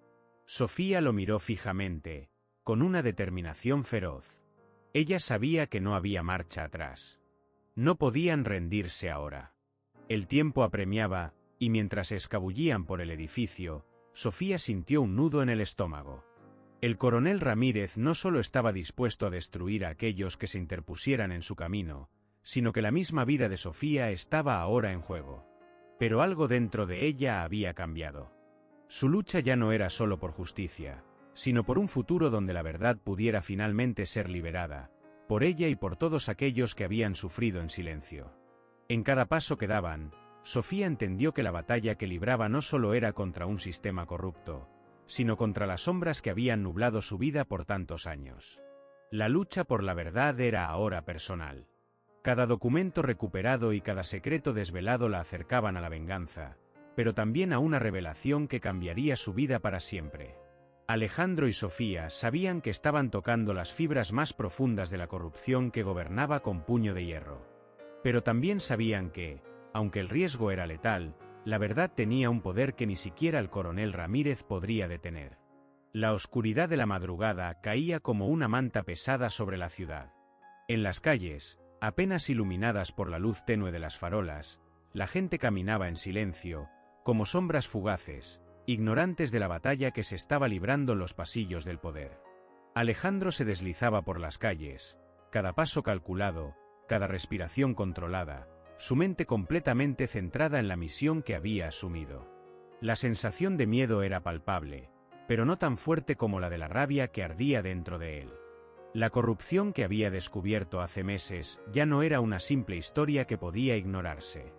Sofía lo miró fijamente, con una determinación feroz. Ella sabía que no había marcha atrás. No podían rendirse ahora. El tiempo apremiaba, y mientras se escabullían por el edificio, Sofía sintió un nudo en el estómago. El coronel Ramírez no solo estaba dispuesto a destruir a aquellos que se interpusieran en su camino, sino que la misma vida de Sofía estaba ahora en juego. Pero algo dentro de ella había cambiado. Su lucha ya no era solo por justicia, sino por un futuro donde la verdad pudiera finalmente ser liberada, por ella y por todos aquellos que habían sufrido en silencio. En cada paso que daban, Sofía entendió que la batalla que libraba no solo era contra un sistema corrupto, sino contra las sombras que habían nublado su vida por tantos años. La lucha por la verdad era ahora personal. Cada documento recuperado y cada secreto desvelado la acercaban a la venganza, pero también a una revelación que cambiaría su vida para siempre. Alejandro y Sofía sabían que estaban tocando las fibras más profundas de la corrupción que gobernaba con puño de hierro. Pero también sabían que, aunque el riesgo era letal, la verdad tenía un poder que ni siquiera el coronel Ramírez podría detener. La oscuridad de la madrugada caía como una manta pesada sobre la ciudad. En las calles, apenas iluminadas por la luz tenue de las farolas, la gente caminaba en silencio, como sombras fugaces, ignorantes de la batalla que se estaba librando en los pasillos del poder. Alejandro se deslizaba por las calles, cada paso calculado, cada respiración controlada, su mente completamente centrada en la misión que había asumido. La sensación de miedo era palpable, pero no tan fuerte como la de la rabia que ardía dentro de él. La corrupción que había descubierto hace meses ya no era una simple historia que podía ignorarse.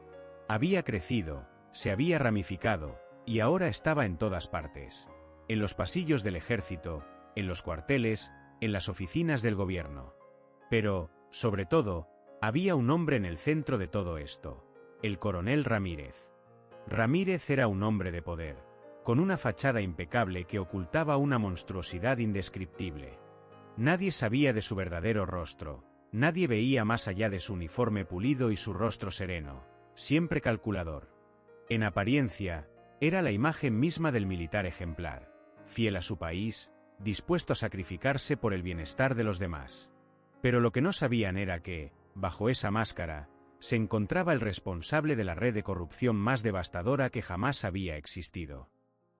Había crecido, se había ramificado, y ahora estaba en todas partes. En los pasillos del ejército, en los cuarteles, en las oficinas del gobierno. Pero, sobre todo, había un hombre en el centro de todo esto: el coronel Ramírez. Ramírez era un hombre de poder, con una fachada impecable que ocultaba una monstruosidad indescriptible. Nadie sabía de su verdadero rostro, nadie veía más allá de su uniforme pulido y su rostro sereno, siempre calculador. En apariencia, era la imagen misma del militar ejemplar, fiel a su país, dispuesto a sacrificarse por el bienestar de los demás. Pero lo que no sabían era que, bajo esa máscara, se encontraba el responsable de la red de corrupción más devastadora que jamás había existido.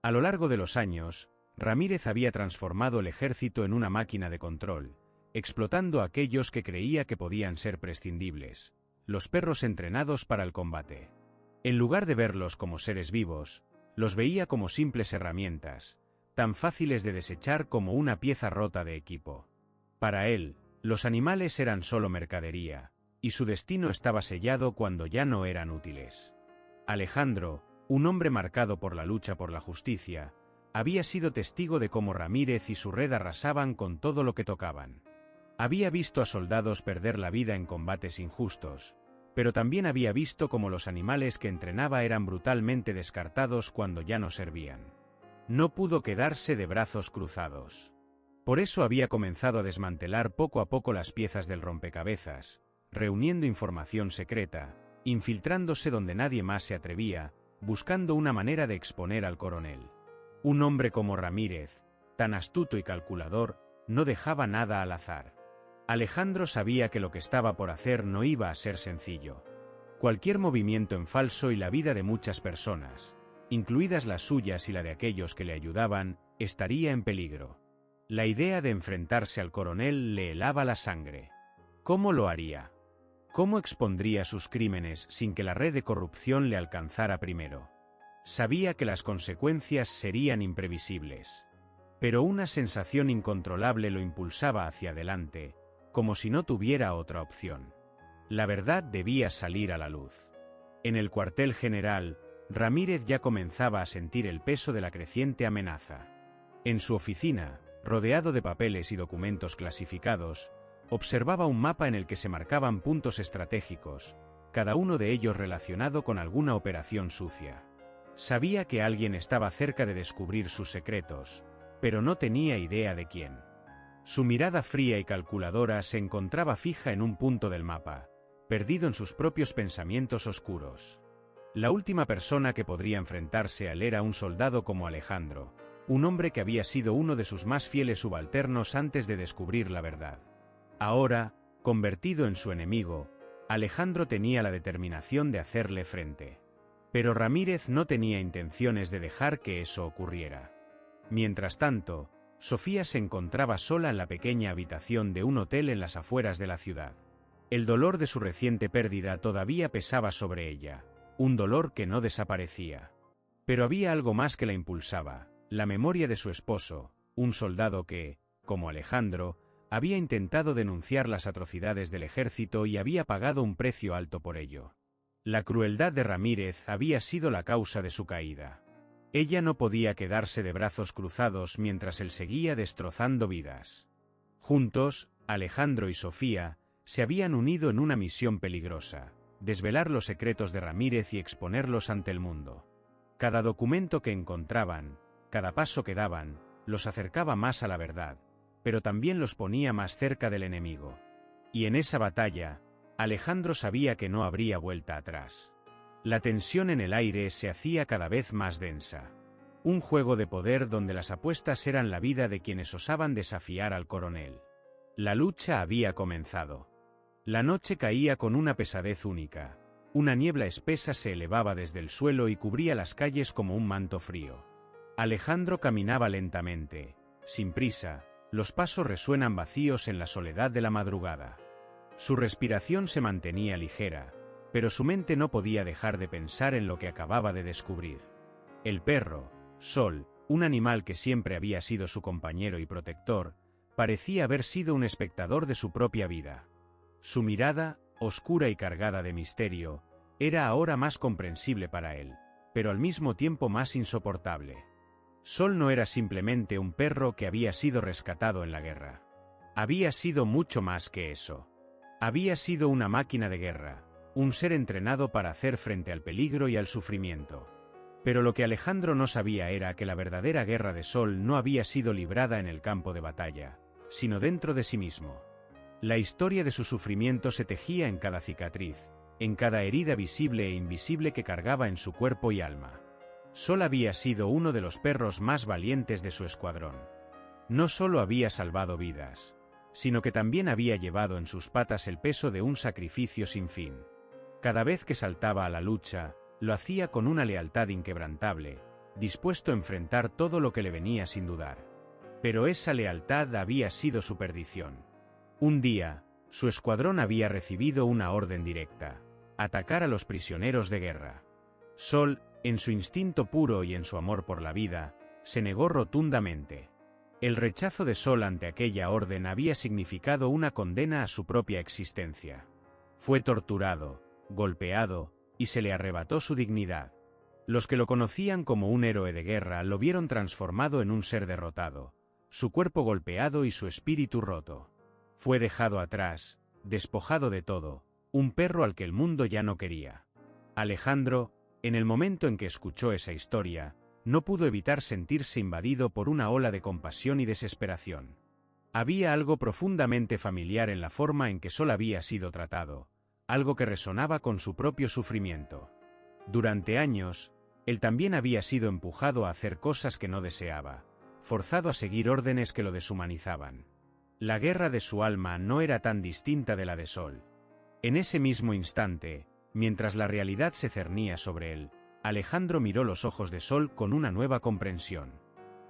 A lo largo de los años, Ramírez había transformado el ejército en una máquina de control, explotando a aquellos que creía que podían ser prescindibles, los perros entrenados para el combate. En lugar de verlos como seres vivos, los veía como simples herramientas, tan fáciles de desechar como una pieza rota de equipo. Para él, los animales eran solo mercadería, y su destino estaba sellado cuando ya no eran útiles. Alejandro, un hombre marcado por la lucha por la justicia, había sido testigo de cómo Ramírez y su red arrasaban con todo lo que tocaban. Había visto a soldados perder la vida en combates injustos, pero también había visto cómo los animales que entrenaba eran brutalmente descartados cuando ya no servían. No pudo quedarse de brazos cruzados. Por eso había comenzado a desmantelar poco a poco las piezas del rompecabezas, reuniendo información secreta, infiltrándose donde nadie más se atrevía, buscando una manera de exponer al coronel. Un hombre como Ramírez, tan astuto y calculador, no dejaba nada al azar. Alejandro sabía que lo que estaba por hacer no iba a ser sencillo. Cualquier movimiento en falso y la vida de muchas personas, incluidas las suyas y la de aquellos que le ayudaban, estaría en peligro. La idea de enfrentarse al coronel le helaba la sangre. ¿Cómo lo haría? ¿Cómo expondría sus crímenes sin que la red de corrupción le alcanzara primero? Sabía que las consecuencias serían imprevisibles. Pero una sensación incontrolable lo impulsaba hacia adelante, como si no tuviera otra opción. La verdad debía salir a la luz. En el cuartel general, Ramírez ya comenzaba a sentir el peso de la creciente amenaza. En su oficina, rodeado de papeles y documentos clasificados, Observaba un mapa en el que se marcaban puntos estratégicos, cada uno de ellos relacionado con alguna operación sucia. Sabía que alguien estaba cerca de descubrir sus secretos, pero no tenía idea de quién. Su mirada fría y calculadora se encontraba fija en un punto del mapa, perdido en sus propios pensamientos oscuros. La última persona que podría enfrentarse a él era un soldado como Alejandro, un hombre que había sido uno de sus más fieles subalternos antes de descubrir la verdad. Ahora, convertido en su enemigo, Alejandro tenía la determinación de hacerle frente. Pero Ramírez no tenía intenciones de dejar que eso ocurriera. Mientras tanto, Sofía se encontraba sola en la pequeña habitación de un hotel en las afueras de la ciudad. El dolor de su reciente pérdida todavía pesaba sobre ella, un dolor que no desaparecía. Pero había algo más que la impulsaba, la memoria de su esposo, un soldado que, como Alejandro, había intentado denunciar las atrocidades del ejército y había pagado un precio alto por ello. La crueldad de Ramírez había sido la causa de su caída. Ella no podía quedarse de brazos cruzados mientras él seguía destrozando vidas. Juntos, Alejandro y Sofía se habían unido en una misión peligrosa: desvelar los secretos de Ramírez y exponerlos ante el mundo. Cada documento que encontraban, cada paso que daban, los acercaba más a la verdad, pero también los ponía más cerca del enemigo. Y en esa batalla, Alejandro sabía que no habría vuelta atrás. La tensión en el aire se hacía cada vez más densa. Un juego de poder donde las apuestas eran la vida de quienes osaban desafiar al coronel. La lucha había comenzado. La noche caía con una pesadez única. Una niebla espesa se elevaba desde el suelo y cubría las calles como un manto frío. Alejandro caminaba lentamente, sin prisa, los pasos resuenan vacíos en la soledad de la madrugada. Su respiración se mantenía ligera, pero su mente no podía dejar de pensar en lo que acababa de descubrir. El perro, Sol, un animal que siempre había sido su compañero y protector, parecía haber sido un espectador de su propia vida. Su mirada, oscura y cargada de misterio, era ahora más comprensible para él, pero al mismo tiempo más insoportable. Sol no era simplemente un perro que había sido rescatado en la guerra. Había sido mucho más que eso. Había sido una máquina de guerra, un ser entrenado para hacer frente al peligro y al sufrimiento. Pero lo que Alejandro no sabía era que la verdadera guerra de Sol no había sido librada en el campo de batalla, sino dentro de sí mismo. La historia de su sufrimiento se tejía en cada cicatriz, en cada herida visible e invisible que cargaba en su cuerpo y alma. Sol había sido uno de los perros más valientes de su escuadrón. No solo había salvado vidas, sino que también había llevado en sus patas el peso de un sacrificio sin fin. Cada vez que saltaba a la lucha, lo hacía con una lealtad inquebrantable, dispuesto a enfrentar todo lo que le venía sin dudar. Pero esa lealtad había sido su perdición. Un día, su escuadrón había recibido una orden directa: atacar a los prisioneros de guerra. Sol, en su instinto puro y en su amor por la vida, se negó rotundamente. El rechazo de Sol ante aquella orden había significado una condena a su propia existencia. Fue torturado, golpeado, y se le arrebató su dignidad. Los que lo conocían como un héroe de guerra lo vieron transformado en un ser derrotado, su cuerpo golpeado y su espíritu roto. Fue dejado atrás, despojado de todo, un perro al que el mundo ya no quería. Alejandro, en el momento en que escuchó esa historia, no pudo evitar sentirse invadido por una ola de compasión y desesperación. Había algo profundamente familiar en la forma en que Sol había sido tratado, algo que resonaba con su propio sufrimiento. Durante años, él también había sido empujado a hacer cosas que no deseaba, forzado a seguir órdenes que lo deshumanizaban. La guerra de su alma no era tan distinta de la de Sol. En ese mismo instante, mientras la realidad se cernía sobre él, Alejandro miró los ojos de Sol con una nueva comprensión.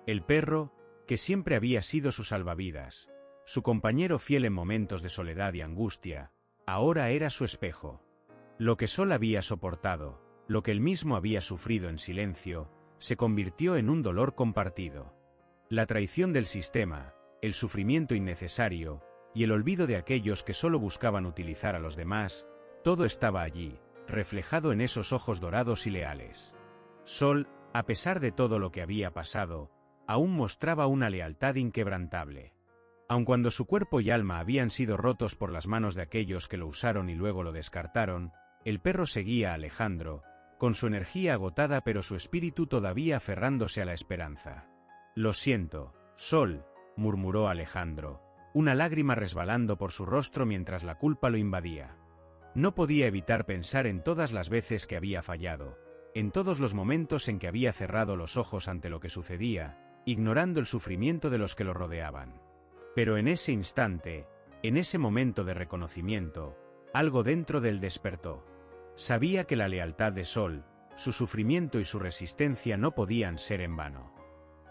El perro, que siempre había sido su salvavidas, su compañero fiel en momentos de soledad y angustia, ahora era su espejo. Lo que Sol había soportado, lo que él mismo había sufrido en silencio, se convirtió en un dolor compartido. La traición del sistema, el sufrimiento innecesario, y el olvido de aquellos que solo buscaban utilizar a los demás, todo estaba allí, reflejado en esos ojos dorados y leales. Sol, a pesar de todo lo que había pasado, aún mostraba una lealtad inquebrantable. Aun cuando su cuerpo y alma habían sido rotos por las manos de aquellos que lo usaron y luego lo descartaron, el perro seguía a Alejandro, con su energía agotada pero su espíritu todavía aferrándose a la esperanza. «Lo siento, Sol», murmuró Alejandro, una lágrima resbalando por su rostro mientras la culpa lo invadía. No podía evitar pensar en todas las veces que había fallado, en todos los momentos en que había cerrado los ojos ante lo que sucedía, ignorando el sufrimiento de los que lo rodeaban. Pero en ese instante, en ese momento de reconocimiento, algo dentro de él despertó. Sabía que la lealtad de Sol, su sufrimiento y su resistencia no podían ser en vano.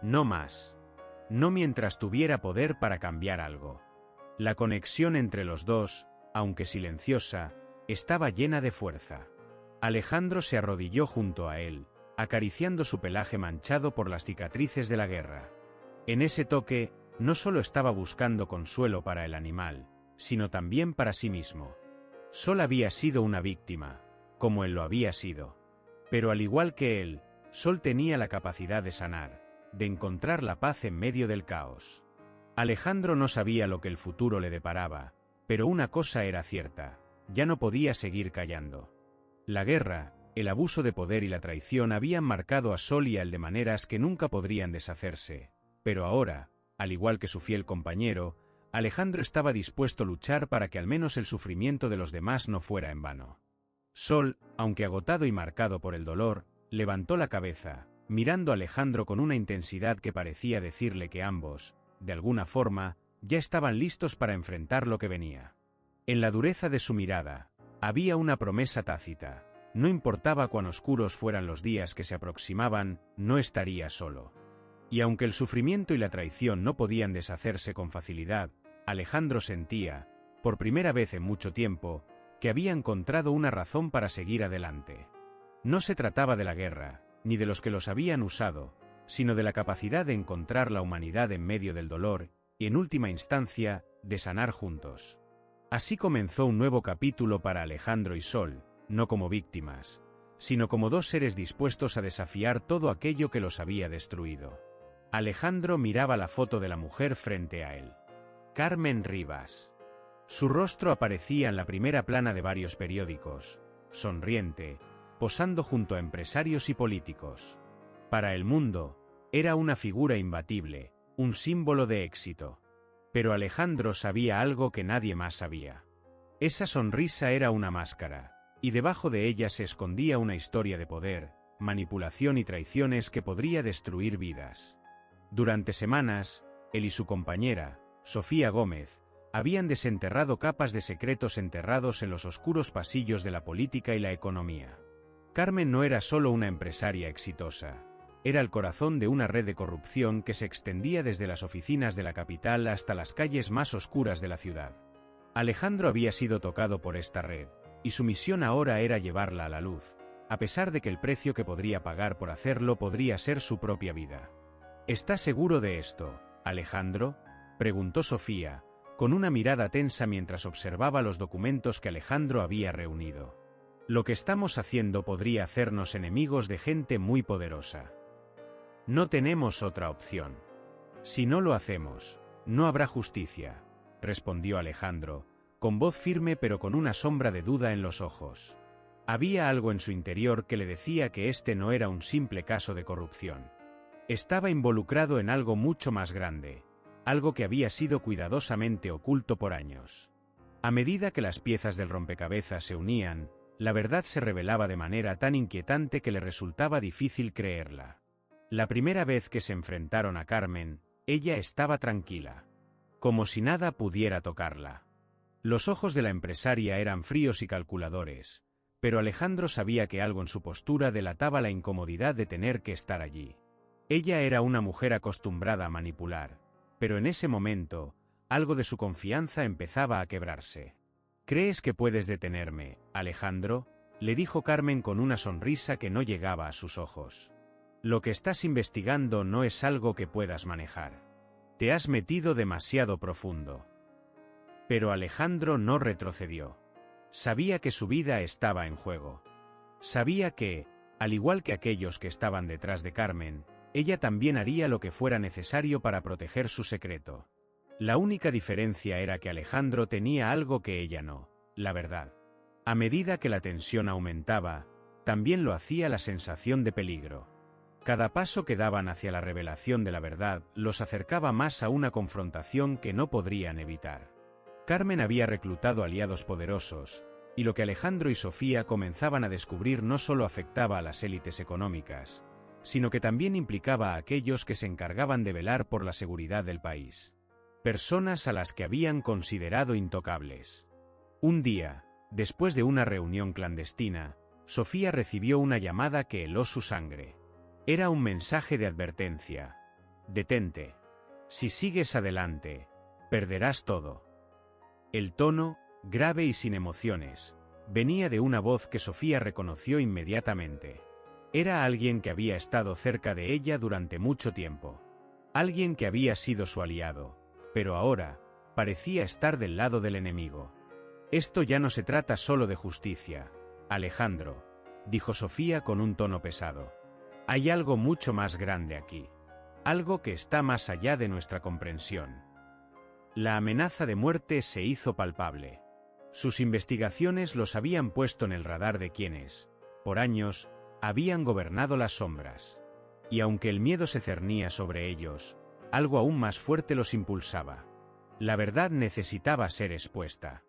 No más. No mientras tuviera poder para cambiar algo. La conexión entre los dos, aunque silenciosa, estaba llena de fuerza. Alejandro se arrodilló junto a él, acariciando su pelaje manchado por las cicatrices de la guerra. En ese toque, no solo estaba buscando consuelo para el animal, sino también para sí mismo. Sol había sido una víctima, como él lo había sido. Pero al igual que él, Sol tenía la capacidad de sanar, de encontrar la paz en medio del caos. Alejandro no sabía lo que el futuro le deparaba, pero una cosa era cierta: ya no podía seguir callando. La guerra, el abuso de poder y la traición habían marcado a Sol y a él de maneras que nunca podrían deshacerse, pero ahora, al igual que su fiel compañero, Alejandro estaba dispuesto a luchar para que al menos el sufrimiento de los demás no fuera en vano. Sol, aunque agotado y marcado por el dolor, levantó la cabeza, mirando a Alejandro con una intensidad que parecía decirle que ambos, de alguna forma, ya estaban listos para enfrentar lo que venía. En la dureza de su mirada, había una promesa tácita: no importaba cuán oscuros fueran los días que se aproximaban, no estaría solo. Y aunque el sufrimiento y la traición no podían deshacerse con facilidad, Alejandro sentía, por primera vez en mucho tiempo, que había encontrado una razón para seguir adelante. No se trataba de la guerra, ni de los que los habían usado, sino de la capacidad de encontrar la humanidad en medio del dolor, y en última instancia, de sanar juntos. Así comenzó un nuevo capítulo para Alejandro y Sol, no como víctimas, sino como dos seres dispuestos a desafiar todo aquello que los había destruido. Alejandro miraba la foto de la mujer frente a él. Carmen Rivas. Su rostro aparecía en la primera plana de varios periódicos, sonriente, posando junto a empresarios y políticos. Para el mundo, era una figura imbatible, un símbolo de éxito. Pero Alejandro sabía algo que nadie más sabía. Esa sonrisa era una máscara, y debajo de ella se escondía una historia de poder, manipulación y traiciones que podría destruir vidas. Durante semanas, él y su compañera, Sofía Gómez, habían desenterrado capas de secretos enterrados en los oscuros pasillos de la política y la economía. Carmen no era solo una empresaria exitosa, era el corazón de una red de corrupción que se extendía desde las oficinas de la capital hasta las calles más oscuras de la ciudad. Alejandro había sido tocado por esta red, y su misión ahora era llevarla a la luz, a pesar de que el precio que podría pagar por hacerlo podría ser su propia vida. ¿Estás seguro de esto, Alejandro?, preguntó Sofía, con una mirada tensa mientras observaba los documentos que Alejandro había reunido. Lo que estamos haciendo podría hacernos enemigos de gente muy poderosa. No tenemos otra opción. Si no lo hacemos, no habrá justicia, respondió Alejandro, con voz firme pero con una sombra de duda en los ojos. Había algo en su interior que le decía que este no era un simple caso de corrupción. Estaba involucrado en algo mucho más grande, algo que había sido cuidadosamente oculto por años. A medida que las piezas del rompecabezas se unían, la verdad se revelaba de manera tan inquietante que le resultaba difícil creerla. La primera vez que se enfrentaron a Carmen, ella estaba tranquila, como si nada pudiera tocarla. Los ojos de la empresaria eran fríos y calculadores, pero Alejandro sabía que algo en su postura delataba la incomodidad de tener que estar allí. Ella era una mujer acostumbrada a manipular, pero en ese momento, algo de su confianza empezaba a quebrarse. ¿Crees que puedes detenerme, Alejandro?, le dijo Carmen con una sonrisa que no llegaba a sus ojos. Lo que estás investigando no es algo que puedas manejar. Te has metido demasiado profundo. Pero Alejandro no retrocedió. Sabía que su vida estaba en juego. Sabía que, al igual que aquellos que estaban detrás de Carmen, ella también haría lo que fuera necesario para proteger su secreto. La única diferencia era que Alejandro tenía algo que ella no, la verdad. A medida que la tensión aumentaba, también lo hacía la sensación de peligro. Cada paso que daban hacia la revelación de la verdad los acercaba más a una confrontación que no podrían evitar. Carmen había reclutado aliados poderosos, y lo que Alejandro y Sofía comenzaban a descubrir no solo afectaba a las élites económicas, sino que también implicaba a aquellos que se encargaban de velar por la seguridad del país. Personas a las que habían considerado intocables. Un día, después de una reunión clandestina, Sofía recibió una llamada que heló su sangre. Era un mensaje de advertencia. Detente. Si sigues adelante, perderás todo. El tono, grave y sin emociones, venía de una voz que Sofía reconoció inmediatamente. Era alguien que había estado cerca de ella durante mucho tiempo. Alguien que había sido su aliado, pero ahora parecía estar del lado del enemigo. Esto ya no se trata solo de justicia, Alejandro, dijo Sofía con un tono pesado. Hay algo mucho más grande aquí. Algo que está más allá de nuestra comprensión. La amenaza de muerte se hizo palpable. Sus investigaciones los habían puesto en el radar de quienes, por años, habían gobernado las sombras. Y aunque el miedo se cernía sobre ellos, algo aún más fuerte los impulsaba. La verdad necesitaba ser expuesta.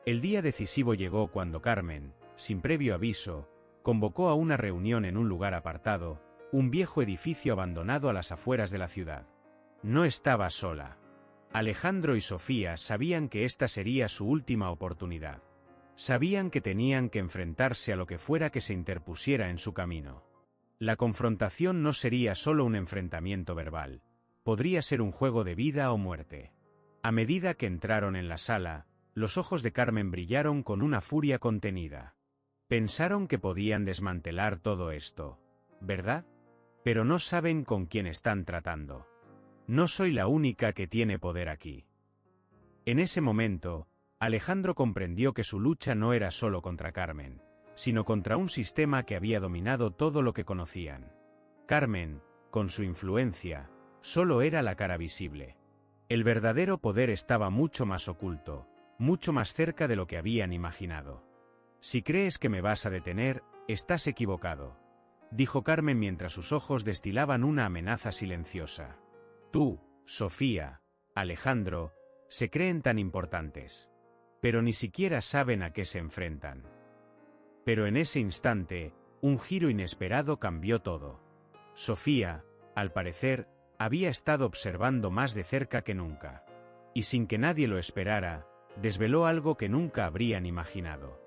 El día decisivo llegó cuando Carmen, sin previo aviso, convocó a una reunión en un lugar apartado, un viejo edificio abandonado a las afueras de la ciudad. No estaba sola. Alejandro y Sofía sabían que esta sería su última oportunidad. Sabían que tenían que enfrentarse a lo que fuera que se interpusiera en su camino. La confrontación no sería solo un enfrentamiento verbal, podría ser un juego de vida o muerte. A medida que entraron en la sala, los ojos de Carmen brillaron con una furia contenida. Pensaron que podían desmantelar todo esto, ¿verdad? Pero no saben con quién están tratando. No soy la única que tiene poder aquí. En ese momento, Alejandro comprendió que su lucha no era solo contra Carmen, sino contra un sistema que había dominado todo lo que conocían. Carmen, con su influencia, solo era la cara visible. El verdadero poder estaba mucho más oculto, mucho más cerca de lo que habían imaginado. Si crees que me vas a detener, estás equivocado, dijo Carmen mientras sus ojos destilaban una amenaza silenciosa. Tú, Sofía, Alejandro, se creen tan importantes. Pero ni siquiera saben a qué se enfrentan. Pero en ese instante, un giro inesperado cambió todo. Sofía, al parecer, había estado observando más de cerca que nunca. Y sin que nadie lo esperara, desveló algo que nunca habrían imaginado.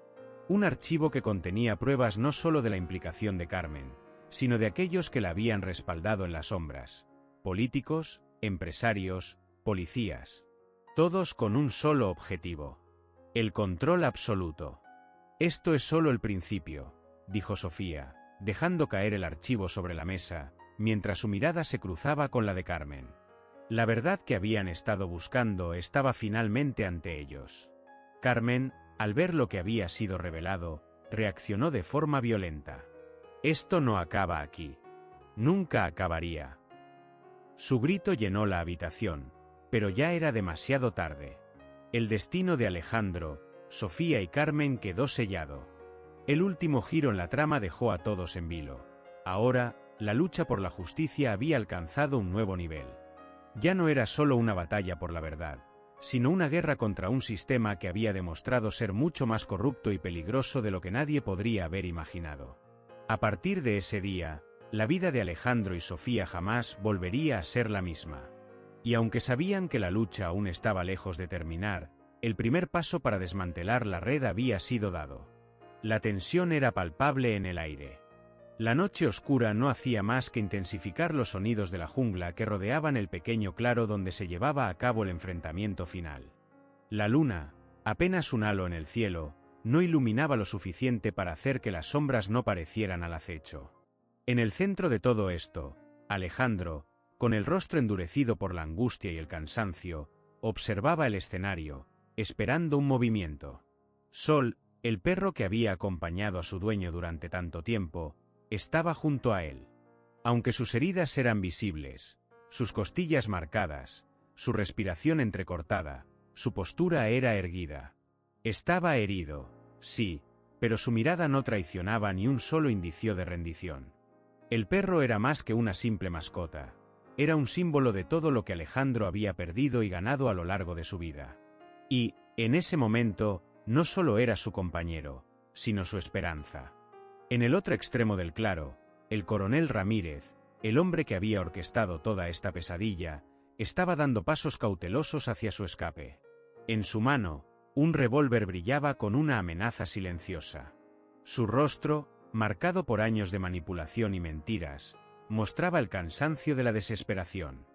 Un archivo que contenía pruebas no solo de la implicación de Carmen, sino de aquellos que la habían respaldado en las sombras. Políticos, empresarios, policías. Todos con un solo objetivo. El control absoluto. Esto es solo el principio, dijo Sofía, dejando caer el archivo sobre la mesa, mientras su mirada se cruzaba con la de Carmen. La verdad que habían estado buscando estaba finalmente ante ellos. Carmen, al ver lo que había sido revelado, reaccionó de forma violenta. Esto no acaba aquí. Nunca acabaría. Su grito llenó la habitación, pero ya era demasiado tarde. El destino de Alejandro, Sofía y Carmen quedó sellado. El último giro en la trama dejó a todos en vilo. Ahora, la lucha por la justicia había alcanzado un nuevo nivel. Ya no era solo una batalla por la verdad, sino una guerra contra un sistema que había demostrado ser mucho más corrupto y peligroso de lo que nadie podría haber imaginado. A partir de ese día, la vida de Alejandro y Sofía jamás volvería a ser la misma. Y aunque sabían que la lucha aún estaba lejos de terminar, el primer paso para desmantelar la red había sido dado. La tensión era palpable en el aire. La noche oscura no hacía más que intensificar los sonidos de la jungla que rodeaban el pequeño claro donde se llevaba a cabo el enfrentamiento final. La luna, apenas un halo en el cielo, no iluminaba lo suficiente para hacer que las sombras no parecieran al acecho. En el centro de todo esto, Alejandro, con el rostro endurecido por la angustia y el cansancio, observaba el escenario, esperando un movimiento. Sol, el perro que había acompañado a su dueño durante tanto tiempo, estaba junto a él. Aunque sus heridas eran visibles, sus costillas marcadas, su respiración entrecortada, su postura era erguida. Estaba herido, sí, pero su mirada no traicionaba ni un solo indicio de rendición. El perro era más que una simple mascota, era un símbolo de todo lo que Alejandro había perdido y ganado a lo largo de su vida. Y, en ese momento, no solo era su compañero, sino su esperanza. En el otro extremo del claro, el coronel Ramírez, el hombre que había orquestado toda esta pesadilla, estaba dando pasos cautelosos hacia su escape. En su mano, un revólver brillaba con una amenaza silenciosa. Su rostro, marcado por años de manipulación y mentiras, mostraba el cansancio de la desesperación.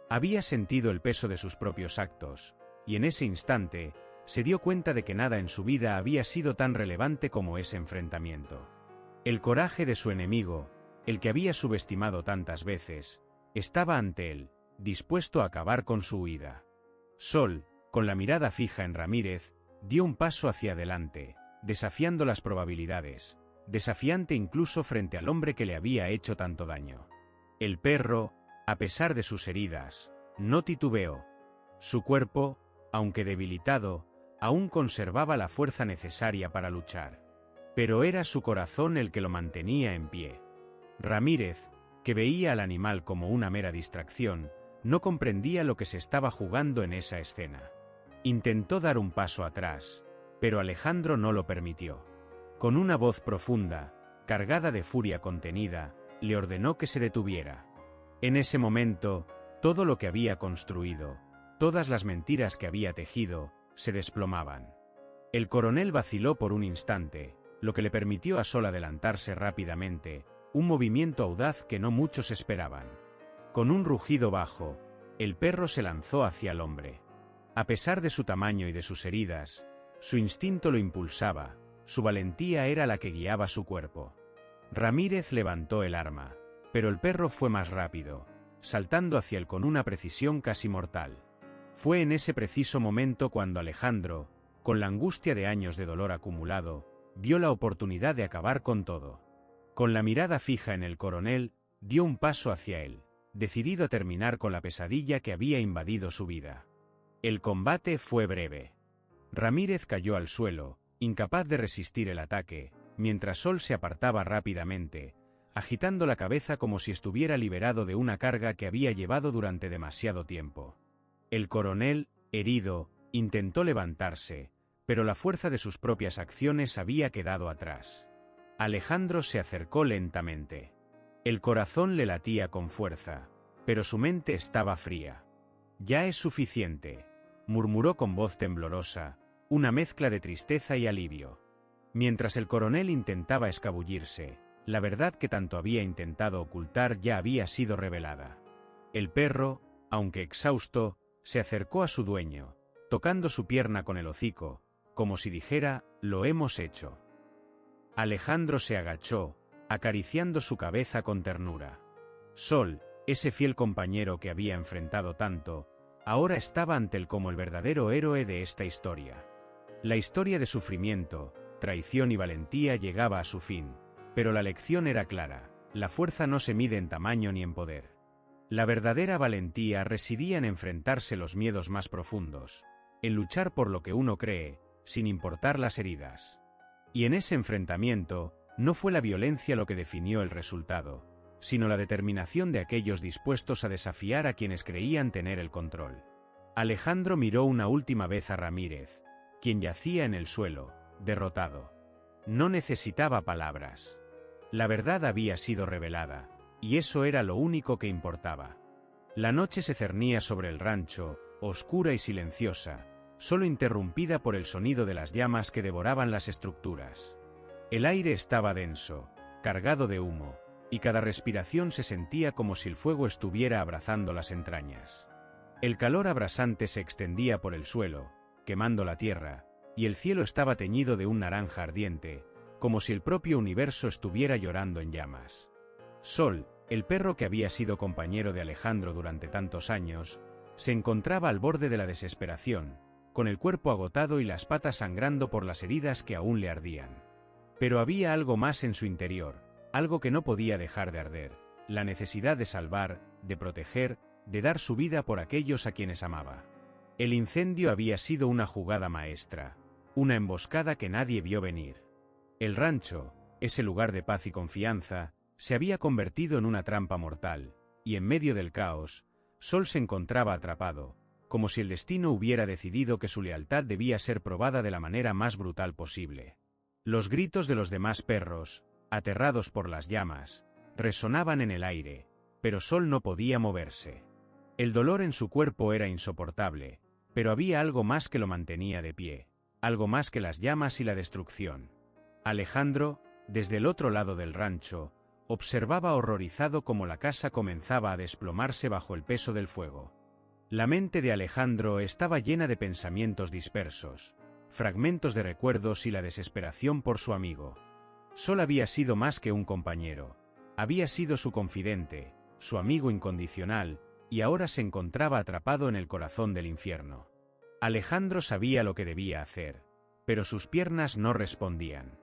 Había sentido el peso de sus propios actos, y en ese instante, se dio cuenta de que nada en su vida había sido tan relevante como ese enfrentamiento. El coraje de su enemigo, el que había subestimado tantas veces, estaba ante él, dispuesto a acabar con su huida. Sol, con la mirada fija en Ramírez, dio un paso hacia adelante, desafiando las probabilidades, desafiante incluso frente al hombre que le había hecho tanto daño. El perro, a pesar de sus heridas, no titubeó. Su cuerpo, aunque debilitado, aún conservaba la fuerza necesaria para luchar. Pero era su corazón el que lo mantenía en pie. Ramírez, que veía al animal como una mera distracción, no comprendía lo que se estaba jugando en esa escena. Intentó dar un paso atrás, pero Alejandro no lo permitió. Con una voz profunda, cargada de furia contenida, le ordenó que se detuviera. En ese momento, todo lo que había construido, todas las mentiras que había tejido, se desplomaban. El coronel vaciló por un instante, lo que le permitió a Sol adelantarse rápidamente, un movimiento audaz que no muchos esperaban. Con un rugido bajo, el perro se lanzó hacia el hombre. A pesar de su tamaño y de sus heridas, su instinto lo impulsaba, su valentía era la que guiaba su cuerpo. Ramírez levantó el arma, pero el perro fue más rápido, saltando hacia él con una precisión casi mortal. Fue en ese preciso momento cuando Alejandro, con la angustia de años de dolor acumulado, vio la oportunidad de acabar con todo. Con la mirada fija en el coronel, dio un paso hacia él, decidido a terminar con la pesadilla que había invadido su vida. El combate fue breve. Ramírez cayó al suelo, incapaz de resistir el ataque, mientras Sol se apartaba rápidamente, agitando la cabeza como si estuviera liberado de una carga que había llevado durante demasiado tiempo. El coronel, herido, intentó levantarse, pero la fuerza de sus propias acciones había quedado atrás. Alejandro se acercó lentamente. El corazón le latía con fuerza, pero su mente estaba fría. «Ya es suficiente», murmuró con voz temblorosa, una mezcla de tristeza y alivio. Mientras el coronel intentaba escabullirse, la verdad que tanto había intentado ocultar ya había sido revelada. El perro, aunque exhausto, se acercó a su dueño, tocando su pierna con el hocico, como si dijera, «Lo hemos hecho». Alejandro se agachó, acariciando su cabeza con ternura. Sol, ese fiel compañero que había enfrentado tanto, ahora estaba ante él como el verdadero héroe de esta historia. La historia de sufrimiento, traición y valentía llegaba a su fin, pero la lección era clara: la fuerza no se mide en tamaño ni en poder. La verdadera valentía residía en enfrentarse los miedos más profundos, en luchar por lo que uno cree, sin importar las heridas. Y en ese enfrentamiento, no fue la violencia lo que definió el resultado, sino la determinación de aquellos dispuestos a desafiar a quienes creían tener el control. Alejandro miró una última vez a Ramírez, quien yacía en el suelo, derrotado. No necesitaba palabras. La verdad había sido revelada, y eso era lo único que importaba. La noche se cernía sobre el rancho, oscura y silenciosa, solo interrumpida por el sonido de las llamas que devoraban las estructuras. El aire estaba denso, cargado de humo, y cada respiración se sentía como si el fuego estuviera abrazando las entrañas. El calor abrasante se extendía por el suelo, quemando la tierra, y el cielo estaba teñido de un naranja ardiente, como si el propio universo estuviera llorando en llamas. Sol, el perro que había sido compañero de Alejandro durante tantos años, se encontraba al borde de la desesperación, con el cuerpo agotado y las patas sangrando por las heridas que aún le ardían. Pero había algo más en su interior, algo que no podía dejar de arder: la necesidad de salvar, de proteger, de dar su vida por aquellos a quienes amaba. El incendio había sido una jugada maestra, una emboscada que nadie vio venir. El rancho, ese lugar de paz y confianza, se había convertido en una trampa mortal, y en medio del caos, Sol se encontraba atrapado, como si el destino hubiera decidido que su lealtad debía ser probada de la manera más brutal posible. Los gritos de los demás perros, aterrados por las llamas, resonaban en el aire, pero Sol no podía moverse. El dolor en su cuerpo era insoportable, pero había algo más que lo mantenía de pie, algo más que las llamas y la destrucción. Alejandro, desde el otro lado del rancho, observaba horrorizado cómo la casa comenzaba a desplomarse bajo el peso del fuego. La mente de Alejandro estaba llena de pensamientos dispersos, fragmentos de recuerdos y la desesperación por su amigo. Sol había sido más que un compañero, había sido su confidente, su amigo incondicional, y ahora se encontraba atrapado en el corazón del infierno. Alejandro sabía lo que debía hacer, pero sus piernas no respondían.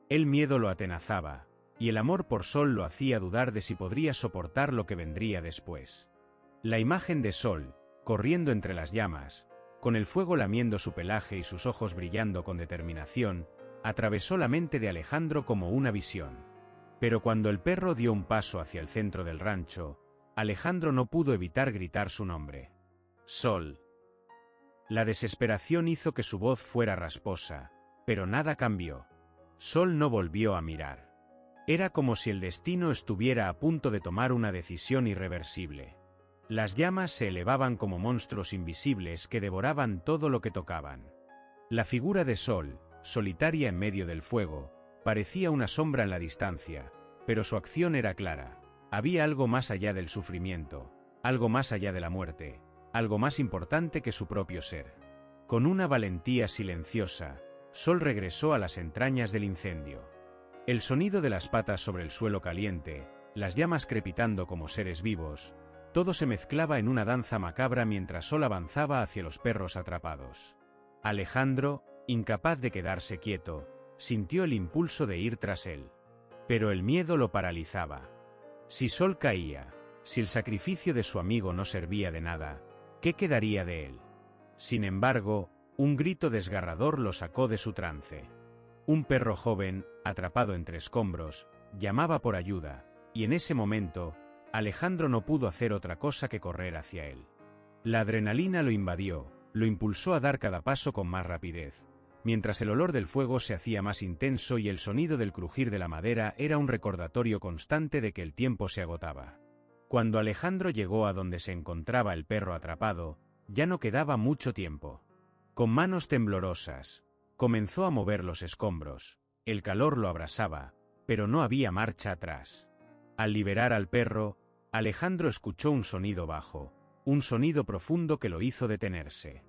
El miedo lo atenazaba, y el amor por Sol lo hacía dudar de si podría soportar lo que vendría después. La imagen de Sol, corriendo entre las llamas, con el fuego lamiendo su pelaje y sus ojos brillando con determinación, atravesó la mente de Alejandro como una visión. Pero cuando el perro dio un paso hacia el centro del rancho, Alejandro no pudo evitar gritar su nombre. Sol. La desesperación hizo que su voz fuera rasposa, pero nada cambió. Sol no volvió a mirar. Era como si el destino estuviera a punto de tomar una decisión irreversible. Las llamas se elevaban como monstruos invisibles que devoraban todo lo que tocaban. La figura de Sol, solitaria en medio del fuego, parecía una sombra en la distancia, pero su acción era clara. Había algo más allá del sufrimiento, algo más allá de la muerte, algo más importante que su propio ser. Con una valentía silenciosa, Sol regresó a las entrañas del incendio. El sonido de las patas sobre el suelo caliente, las llamas crepitando como seres vivos, todo se mezclaba en una danza macabra mientras Sol avanzaba hacia los perros atrapados. Alejandro, incapaz de quedarse quieto, sintió el impulso de ir tras él. Pero el miedo lo paralizaba. Si Sol caía, si el sacrificio de su amigo no servía de nada, ¿qué quedaría de él? Sin embargo, un grito desgarrador lo sacó de su trance. Un perro joven, atrapado entre escombros, llamaba por ayuda, y en ese momento, Alejandro no pudo hacer otra cosa que correr hacia él. La adrenalina lo invadió, lo impulsó a dar cada paso con más rapidez, mientras el olor del fuego se hacía más intenso y el sonido del crujir de la madera era un recordatorio constante de que el tiempo se agotaba. Cuando Alejandro llegó a donde se encontraba el perro atrapado, ya no quedaba mucho tiempo. Con manos temblorosas, comenzó a mover los escombros, el calor lo abrasaba, pero no había marcha atrás. Al liberar al perro, Alejandro escuchó un sonido bajo, un sonido profundo que lo hizo detenerse.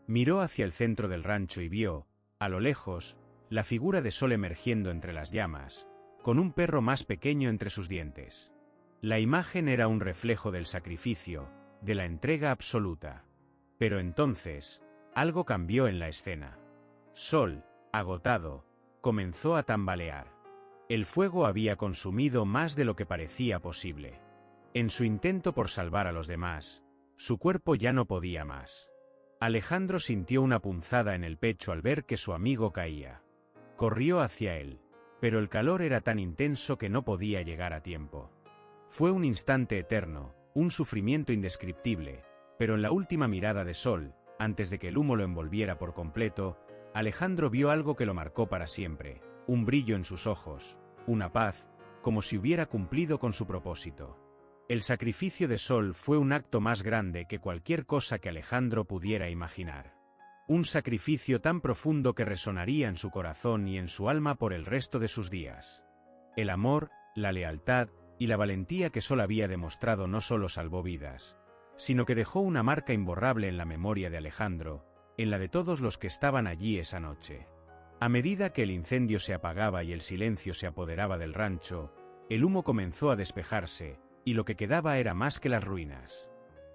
Miró hacia el centro del rancho y vio, a lo lejos, la figura de Sol emergiendo entre las llamas, con un perro más pequeño entre sus dientes. La imagen era un reflejo del sacrificio, de la entrega absoluta. Pero entonces, algo cambió en la escena. Sol, agotado, comenzó a tambalear. El fuego había consumido más de lo que parecía posible. En su intento por salvar a los demás, su cuerpo ya no podía más. Alejandro sintió una punzada en el pecho al ver que su amigo caía. Corrió hacia él, pero el calor era tan intenso que no podía llegar a tiempo. Fue un instante eterno, un sufrimiento indescriptible, pero en la última mirada de Sol, antes de que el humo lo envolviera por completo, Alejandro vio algo que lo marcó para siempre, un brillo en sus ojos, una paz, como si hubiera cumplido con su propósito. El sacrificio de Sol fue un acto más grande que cualquier cosa que Alejandro pudiera imaginar. Un sacrificio tan profundo que resonaría en su corazón y en su alma por el resto de sus días. El amor, la lealtad y la valentía que Sol había demostrado no solo salvó vidas, sino que dejó una marca imborrable en la memoria de Alejandro, en la de todos los que estaban allí esa noche. A medida que el incendio se apagaba y el silencio se apoderaba del rancho, el humo comenzó a despejarse, y lo que quedaba era más que las ruinas.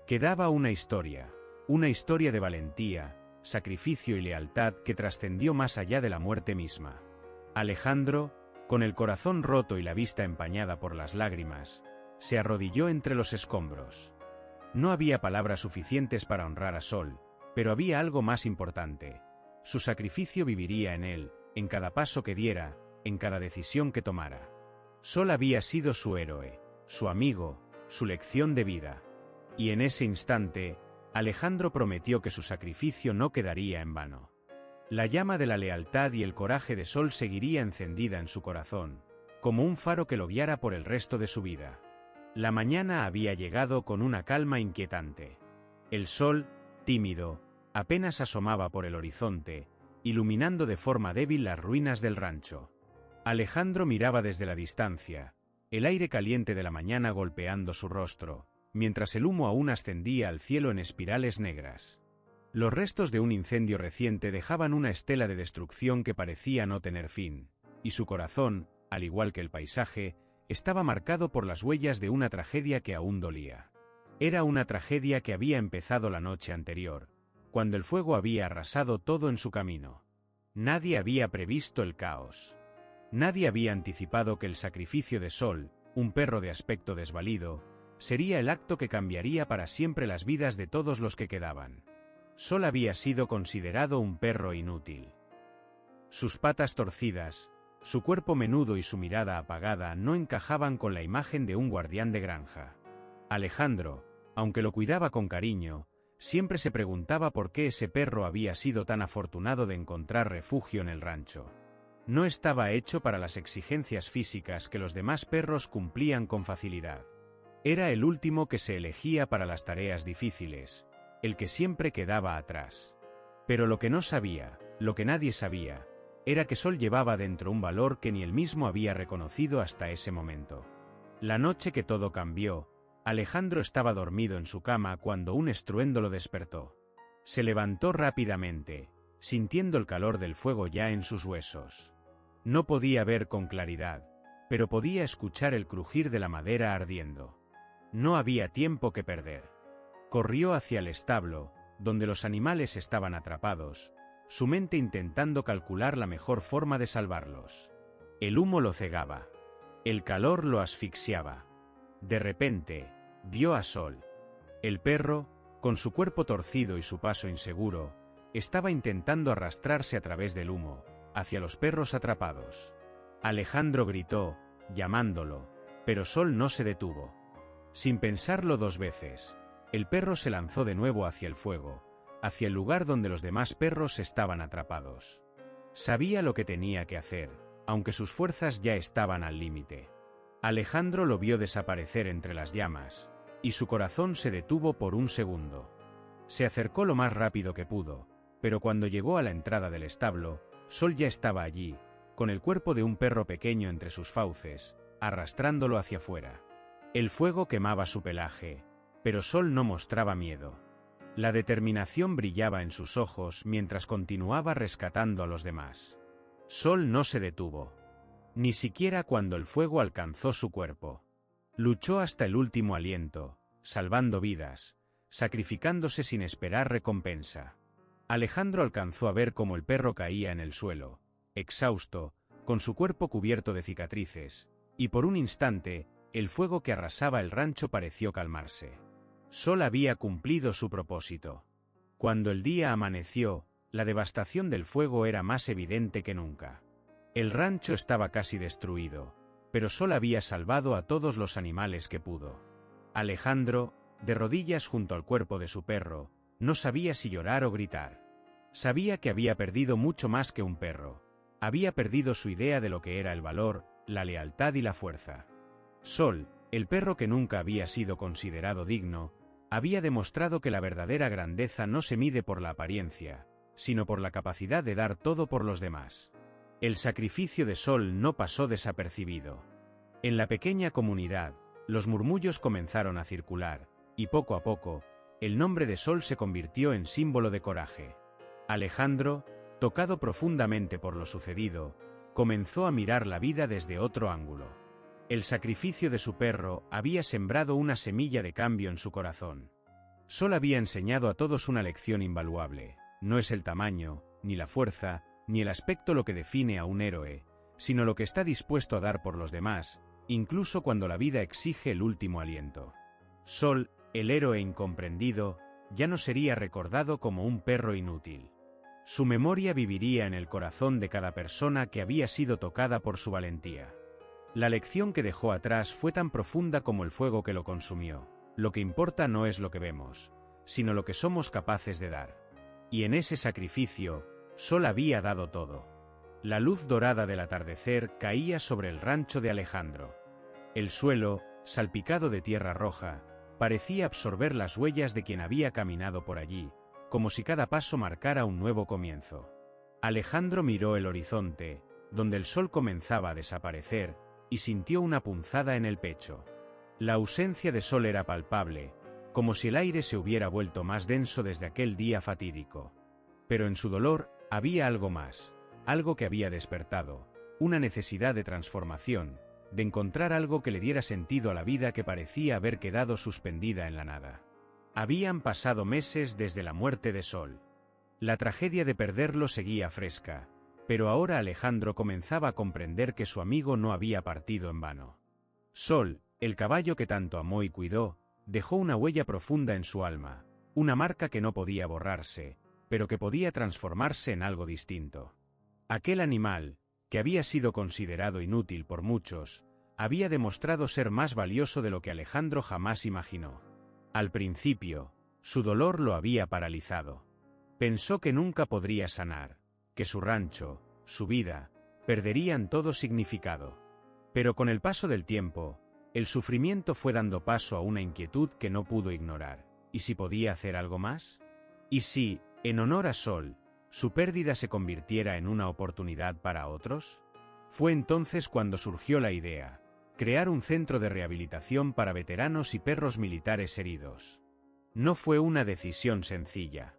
Quedaba una historia de valentía, sacrificio y lealtad que trascendió más allá de la muerte misma. Alejandro, con el corazón roto y la vista empañada por las lágrimas, se arrodilló entre los escombros. No había palabras suficientes para honrar a Sol, pero había algo más importante. Su sacrificio viviría en él, en cada paso que diera, en cada decisión que tomara. Sol había sido su héroe, su amigo, su lección de vida. Y en ese instante, Alejandro prometió que su sacrificio no quedaría en vano. La llama de la lealtad y el coraje de Sol seguiría encendida en su corazón, como un faro que lo guiara por el resto de su vida. La mañana había llegado con una calma inquietante. El sol, tímido, apenas asomaba por el horizonte, iluminando de forma débil las ruinas del rancho. Alejandro miraba desde la distancia, el aire caliente de la mañana golpeando su rostro, mientras el humo aún ascendía al cielo en espirales negras. Los restos de un incendio reciente dejaban una estela de destrucción que parecía no tener fin, y su corazón, al igual que el paisaje, estaba marcado por las huellas de una tragedia que aún dolía. Era una tragedia que había empezado la noche anterior, cuando el fuego había arrasado todo en su camino. Nadie había previsto el caos. Nadie había anticipado que el sacrificio de Sol, un perro de aspecto desvalido, sería el acto que cambiaría para siempre las vidas de todos los que quedaban. Sol había sido considerado un perro inútil. Sus patas torcidas, su cuerpo menudo y su mirada apagada no encajaban con la imagen de un guardián de granja. Alejandro, aunque lo cuidaba con cariño, siempre se preguntaba por qué ese perro había sido tan afortunado de encontrar refugio en el rancho. No estaba hecho para las exigencias físicas que los demás perros cumplían con facilidad. Era el último que se elegía para las tareas difíciles, el que siempre quedaba atrás. Pero lo que no sabía, lo que nadie sabía, era que Sol llevaba dentro un valor que ni él mismo había reconocido hasta ese momento. La noche que todo cambió, Alejandro estaba dormido en su cama cuando un estruendo lo despertó. Se levantó rápidamente, sintiendo el calor del fuego ya en sus huesos. No podía ver con claridad, pero podía escuchar el crujir de la madera ardiendo. No había tiempo que perder. Corrió hacia el establo, donde los animales estaban atrapados, su mente intentando calcular la mejor forma de salvarlos. El humo lo cegaba. El calor lo asfixiaba. De repente, vio a Sol. El perro, con su cuerpo torcido y su paso inseguro, estaba intentando arrastrarse a través del humo, hacia los perros atrapados. Alejandro gritó, llamándolo, pero Sol no se detuvo. Sin pensarlo dos veces, el perro se lanzó de nuevo hacia el fuego, hacia el lugar donde los demás perros estaban atrapados. Sabía lo que tenía que hacer, aunque sus fuerzas ya estaban al límite. Alejandro lo vio desaparecer entre las llamas, y su corazón se detuvo por un segundo. Se acercó lo más rápido que pudo, pero cuando llegó a la entrada del establo, Sol ya estaba allí, con el cuerpo de un perro pequeño entre sus fauces, arrastrándolo hacia afuera. El fuego quemaba su pelaje, pero Sol no mostraba miedo. La determinación brillaba en sus ojos mientras continuaba rescatando a los demás. Sol no se detuvo. Ni siquiera cuando el fuego alcanzó su cuerpo. Luchó hasta el último aliento, salvando vidas, sacrificándose sin esperar recompensa. Alejandro alcanzó a ver cómo el perro caía en el suelo, exhausto, con su cuerpo cubierto de cicatrices, y por un instante, el fuego que arrasaba el rancho pareció calmarse. Sol había cumplido su propósito. Cuando el día amaneció, la devastación del fuego era más evidente que nunca. El rancho estaba casi destruido, pero Sol había salvado a todos los animales que pudo. Alejandro, de rodillas junto al cuerpo de su perro, no sabía si llorar o gritar. Sabía que había perdido mucho más que un perro. Había perdido su idea de lo que era el valor, la lealtad y la fuerza. Sol, el perro que nunca había sido considerado digno, había demostrado que la verdadera grandeza no se mide por la apariencia, sino por la capacidad de dar todo por los demás. El sacrificio de Sol no pasó desapercibido. En la pequeña comunidad, los murmullos comenzaron a circular, y poco a poco, el nombre de Sol se convirtió en símbolo de coraje. Alejandro, tocado profundamente por lo sucedido, comenzó a mirar la vida desde otro ángulo. El sacrificio de su perro había sembrado una semilla de cambio en su corazón. Sol había enseñado a todos una lección invaluable. No es el tamaño, ni la fuerza, ni el aspecto lo que define a un héroe, sino lo que está dispuesto a dar por los demás, incluso cuando la vida exige el último aliento. Sol, El héroe incomprendido ya no sería recordado como un perro inútil. Su memoria viviría en el corazón de cada persona que había sido tocada por su valentía. La lección que dejó atrás fue tan profunda como el fuego que lo consumió. Lo que importa no es lo que vemos, sino lo que somos capaces de dar. Y en ese sacrificio, Sol había dado todo. La luz dorada del atardecer caía sobre el rancho de Alejandro. El suelo, salpicado de tierra roja, parecía absorber las huellas de quien había caminado por allí, como si cada paso marcara un nuevo comienzo. Alejandro miró el horizonte, donde el sol comenzaba a desaparecer, y sintió una punzada en el pecho. La ausencia de sol era palpable, como si el aire se hubiera vuelto más denso desde aquel día fatídico. Pero en su dolor había algo más, algo que había despertado, una necesidad de transformación, de encontrar algo que le diera sentido a la vida que parecía haber quedado suspendida en la nada. Habían pasado meses desde la muerte de Sol. La tragedia de perderlo seguía fresca, pero ahora Alejandro comenzaba a comprender que su amigo no había partido en vano. Sol, el caballo que tanto amó y cuidó, dejó una huella profunda en su alma, una marca que no podía borrarse, pero que podía transformarse en algo distinto. Aquel animal, que había sido considerado inútil por muchos, había demostrado ser más valioso de lo que Alejandro jamás imaginó. Al principio, su dolor lo había paralizado. Pensó que nunca podría sanar, que su rancho, su vida, perderían todo significado. Pero con el paso del tiempo, el sufrimiento fue dando paso a una inquietud que no pudo ignorar. ¿Y si podía hacer algo más? ¿Y si, en honor a Sol, su pérdida se convirtiera en una oportunidad para otros? Fue entonces cuando surgió la idea: crear un centro de rehabilitación para veteranos y perros militares heridos. No fue una decisión sencilla.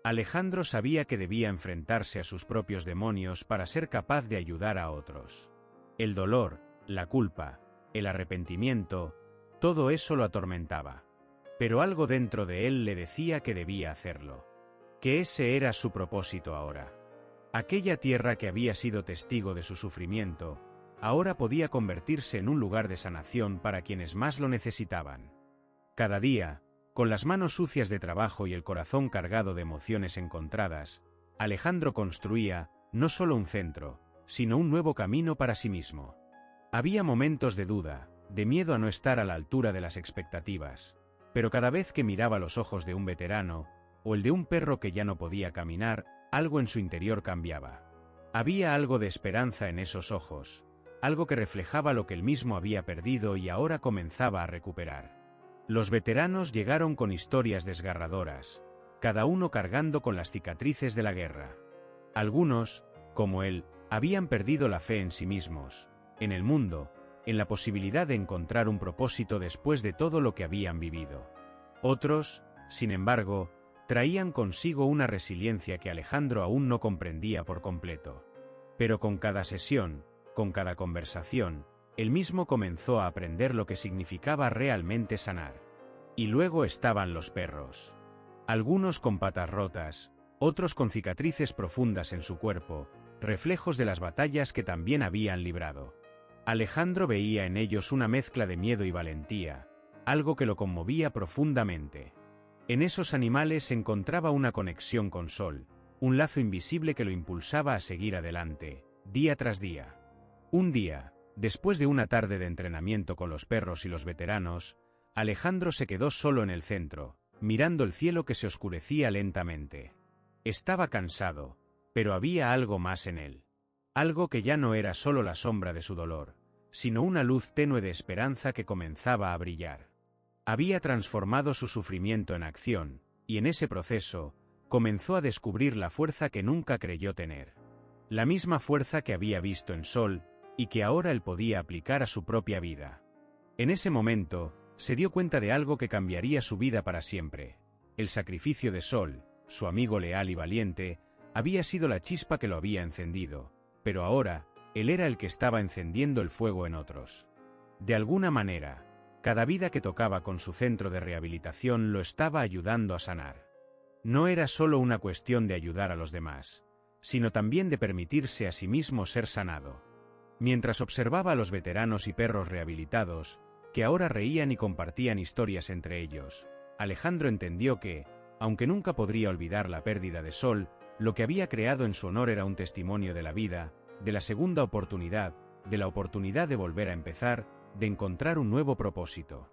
Alejandro sabía que debía enfrentarse a sus propios demonios para ser capaz de ayudar a otros. El dolor, la culpa, el arrepentimiento, todo eso lo atormentaba. Pero algo dentro de él le decía que debía hacerlo. Que ese era su propósito ahora. Aquella tierra que había sido testigo de su sufrimiento, ahora podía convertirse en un lugar de sanación para quienes más lo necesitaban. Cada día, con las manos sucias de trabajo y el corazón cargado de emociones encontradas, Alejandro construía, no solo un centro, sino un nuevo camino para sí mismo. Había momentos de duda, de miedo a no estar a la altura de las expectativas, pero cada vez que miraba los ojos de un veterano, o el de un perro que ya no podía caminar, algo en su interior cambiaba. Había algo de esperanza en esos ojos, algo que reflejaba lo que él mismo había perdido y ahora comenzaba a recuperar. Los veteranos llegaron con historias desgarradoras, cada uno cargando con las cicatrices de la guerra. Algunos, como él, habían perdido la fe en sí mismos, en el mundo, en la posibilidad de encontrar un propósito después de todo lo que habían vivido. Otros, sin embargo, traían consigo una resiliencia que Alejandro aún no comprendía por completo. Pero con cada sesión, con cada conversación, él mismo comenzó a aprender lo que significaba realmente sanar. Y luego estaban los perros. Algunos con patas rotas, otros con cicatrices profundas en su cuerpo, reflejos de las batallas que también habían librado. Alejandro veía en ellos una mezcla de miedo y valentía, algo que lo conmovía profundamente. En esos animales encontraba una conexión con Sol, un lazo invisible que lo impulsaba a seguir adelante, día tras día. Un día, después de una tarde de entrenamiento con los perros y los veteranos, Alejandro se quedó solo en el centro, mirando el cielo que se oscurecía lentamente. Estaba cansado, pero había algo más en él. Algo que ya no era solo la sombra de su dolor, sino una luz tenue de esperanza que comenzaba a brillar. Había transformado su sufrimiento en acción, y en ese proceso, comenzó a descubrir la fuerza que nunca creyó tener. La misma fuerza que había visto en Sol, y que ahora él podía aplicar a su propia vida. En ese momento, se dio cuenta de algo que cambiaría su vida para siempre. El sacrificio de Sol, su amigo leal y valiente, había sido la chispa que lo había encendido, pero ahora, él era el que estaba encendiendo el fuego en otros. De alguna manera, cada vida que tocaba con su centro de rehabilitación lo estaba ayudando a sanar. No era solo una cuestión de ayudar a los demás, sino también de permitirse a sí mismo ser sanado. Mientras observaba a los veteranos y perros rehabilitados, que ahora reían y compartían historias entre ellos, Alejandro entendió que, aunque nunca podría olvidar la pérdida de Sol, lo que había creado en su honor era un testimonio de la vida, de la segunda oportunidad, de la oportunidad de volver a empezar, de encontrar un nuevo propósito.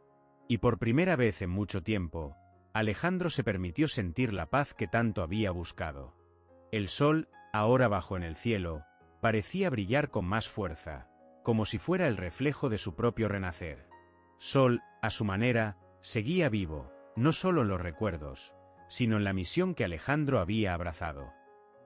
Y por primera vez en mucho tiempo, Alejandro se permitió sentir la paz que tanto había buscado. El sol, ahora bajo en el cielo, parecía brillar con más fuerza, como si fuera el reflejo de su propio renacer. Sol, a su manera, seguía vivo, no solo en los recuerdos, sino en la misión que Alejandro había abrazado.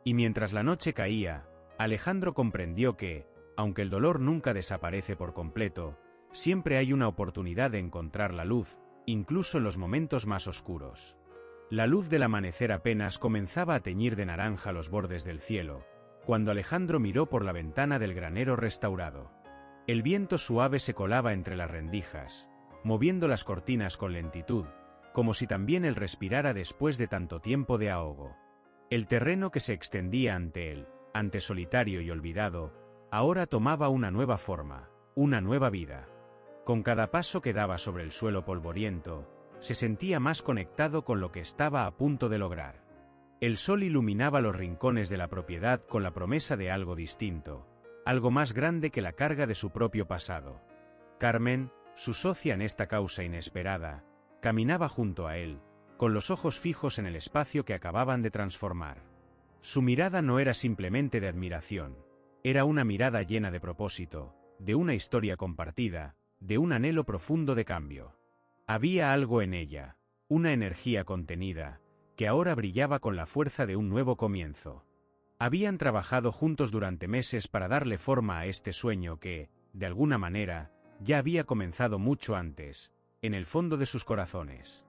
Y mientras la noche caía, Alejandro comprendió que, aunque el dolor nunca desaparece por completo, siempre hay una oportunidad de encontrar la luz, incluso en los momentos más oscuros. La luz del amanecer apenas comenzaba a teñir de naranja los bordes del cielo, cuando Alejandro miró por la ventana del granero restaurado. El viento suave se colaba entre las rendijas, moviendo las cortinas con lentitud, como si también él respirara después de tanto tiempo de ahogo. El terreno que se extendía ante él, ante solitario y olvidado, ahora tomaba una nueva forma, una nueva vida. Con cada paso que daba sobre el suelo polvoriento, se sentía más conectado con lo que estaba a punto de lograr. El sol iluminaba los rincones de la propiedad con la promesa de algo distinto, algo más grande que la carga de su propio pasado. Carmen, su socia en esta causa inesperada, caminaba junto a él, con los ojos fijos en el espacio que acababan de transformar. Su mirada no era simplemente de admiración, era una mirada llena de propósito, de una historia compartida, de un anhelo profundo de cambio. Había algo en ella, una energía contenida, que ahora brillaba con la fuerza de un nuevo comienzo. Habían trabajado juntos durante meses para darle forma a este sueño que, de alguna manera, ya había comenzado mucho antes, en el fondo de sus corazones.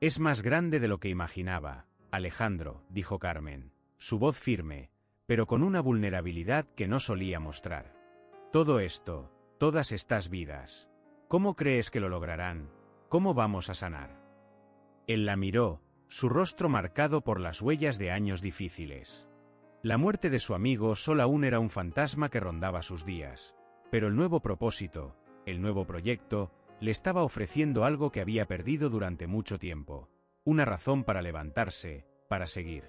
«Es más grande de lo que imaginaba, Alejandro», dijo Carmen, su voz firme, pero con una vulnerabilidad que no solía mostrar. «Todo esto, todas estas vidas, ¿cómo crees que lo lograrán? ¿Cómo vamos a sanar?» Él la miró, su rostro marcado por las huellas de años difíciles. La muerte de su amigo Sol aún era un fantasma que rondaba sus días, pero el nuevo propósito, el nuevo proyecto, le estaba ofreciendo algo que había perdido durante mucho tiempo, una razón para levantarse, para seguir.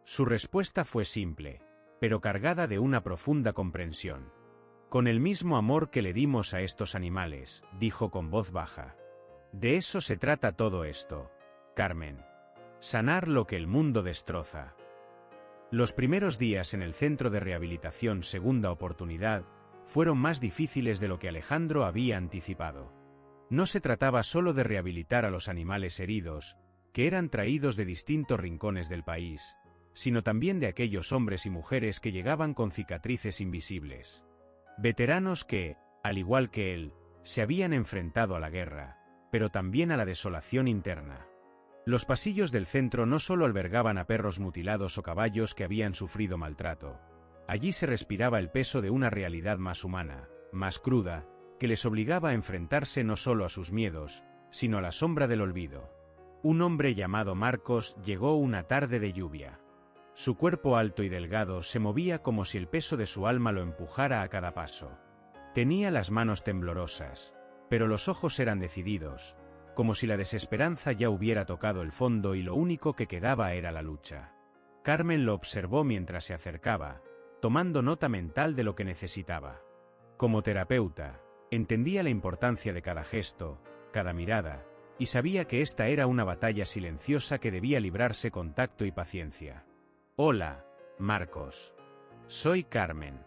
Su respuesta fue simple, pero cargada de una profunda comprensión. «Con el mismo amor que le dimos a estos animales», dijo con voz baja. «De eso se trata todo esto, Carmen. Sanar lo que el mundo destroza». Los primeros días en el centro de rehabilitación Segunda Oportunidad fueron más difíciles de lo que Alejandro había anticipado. No se trataba solo de rehabilitar a los animales heridos, que eran traídos de distintos rincones del país, sino también de aquellos hombres y mujeres que llegaban con cicatrices invisibles. Veteranos que, al igual que él, se habían enfrentado a la guerra, pero también a la desolación interna. Los pasillos del centro no solo albergaban a perros mutilados o caballos que habían sufrido maltrato. Allí se respiraba el peso de una realidad más humana, más cruda, que les obligaba a enfrentarse no solo a sus miedos, sino a la sombra del olvido. Un hombre llamado Marcos llegó una tarde de lluvia. Su cuerpo alto y delgado se movía como si el peso de su alma lo empujara a cada paso. Tenía las manos temblorosas, pero los ojos eran decididos, como si la desesperanza ya hubiera tocado el fondo y lo único que quedaba era la lucha. Carmen lo observó mientras se acercaba, tomando nota mental de lo que necesitaba. Como terapeuta, entendía la importancia de cada gesto, cada mirada, y sabía que esta era una batalla silenciosa que debía librarse con tacto y paciencia. «Hola, Marcos. Soy Carmen.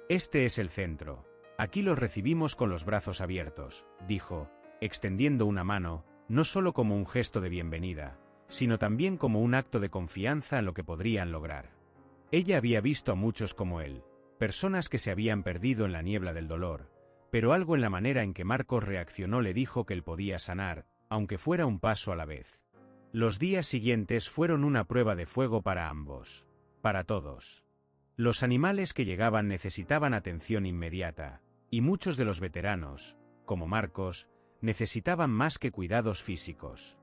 Este es el centro. Aquí los recibimos con los brazos abiertos», dijo, extendiendo una mano, no solo como un gesto de bienvenida, sino también como un acto de confianza en lo que podrían lograr. Ella había visto a muchos como él, personas que se habían perdido en la niebla del dolor, pero algo en la manera en que Marcos reaccionó le dijo que él podía sanar, aunque fuera un paso a la vez. Los días siguientes fueron una prueba de fuego para ambos, para todos. Los animales que llegaban necesitaban atención inmediata, y muchos de los veteranos, como Marcos, necesitaban más que cuidados físicos.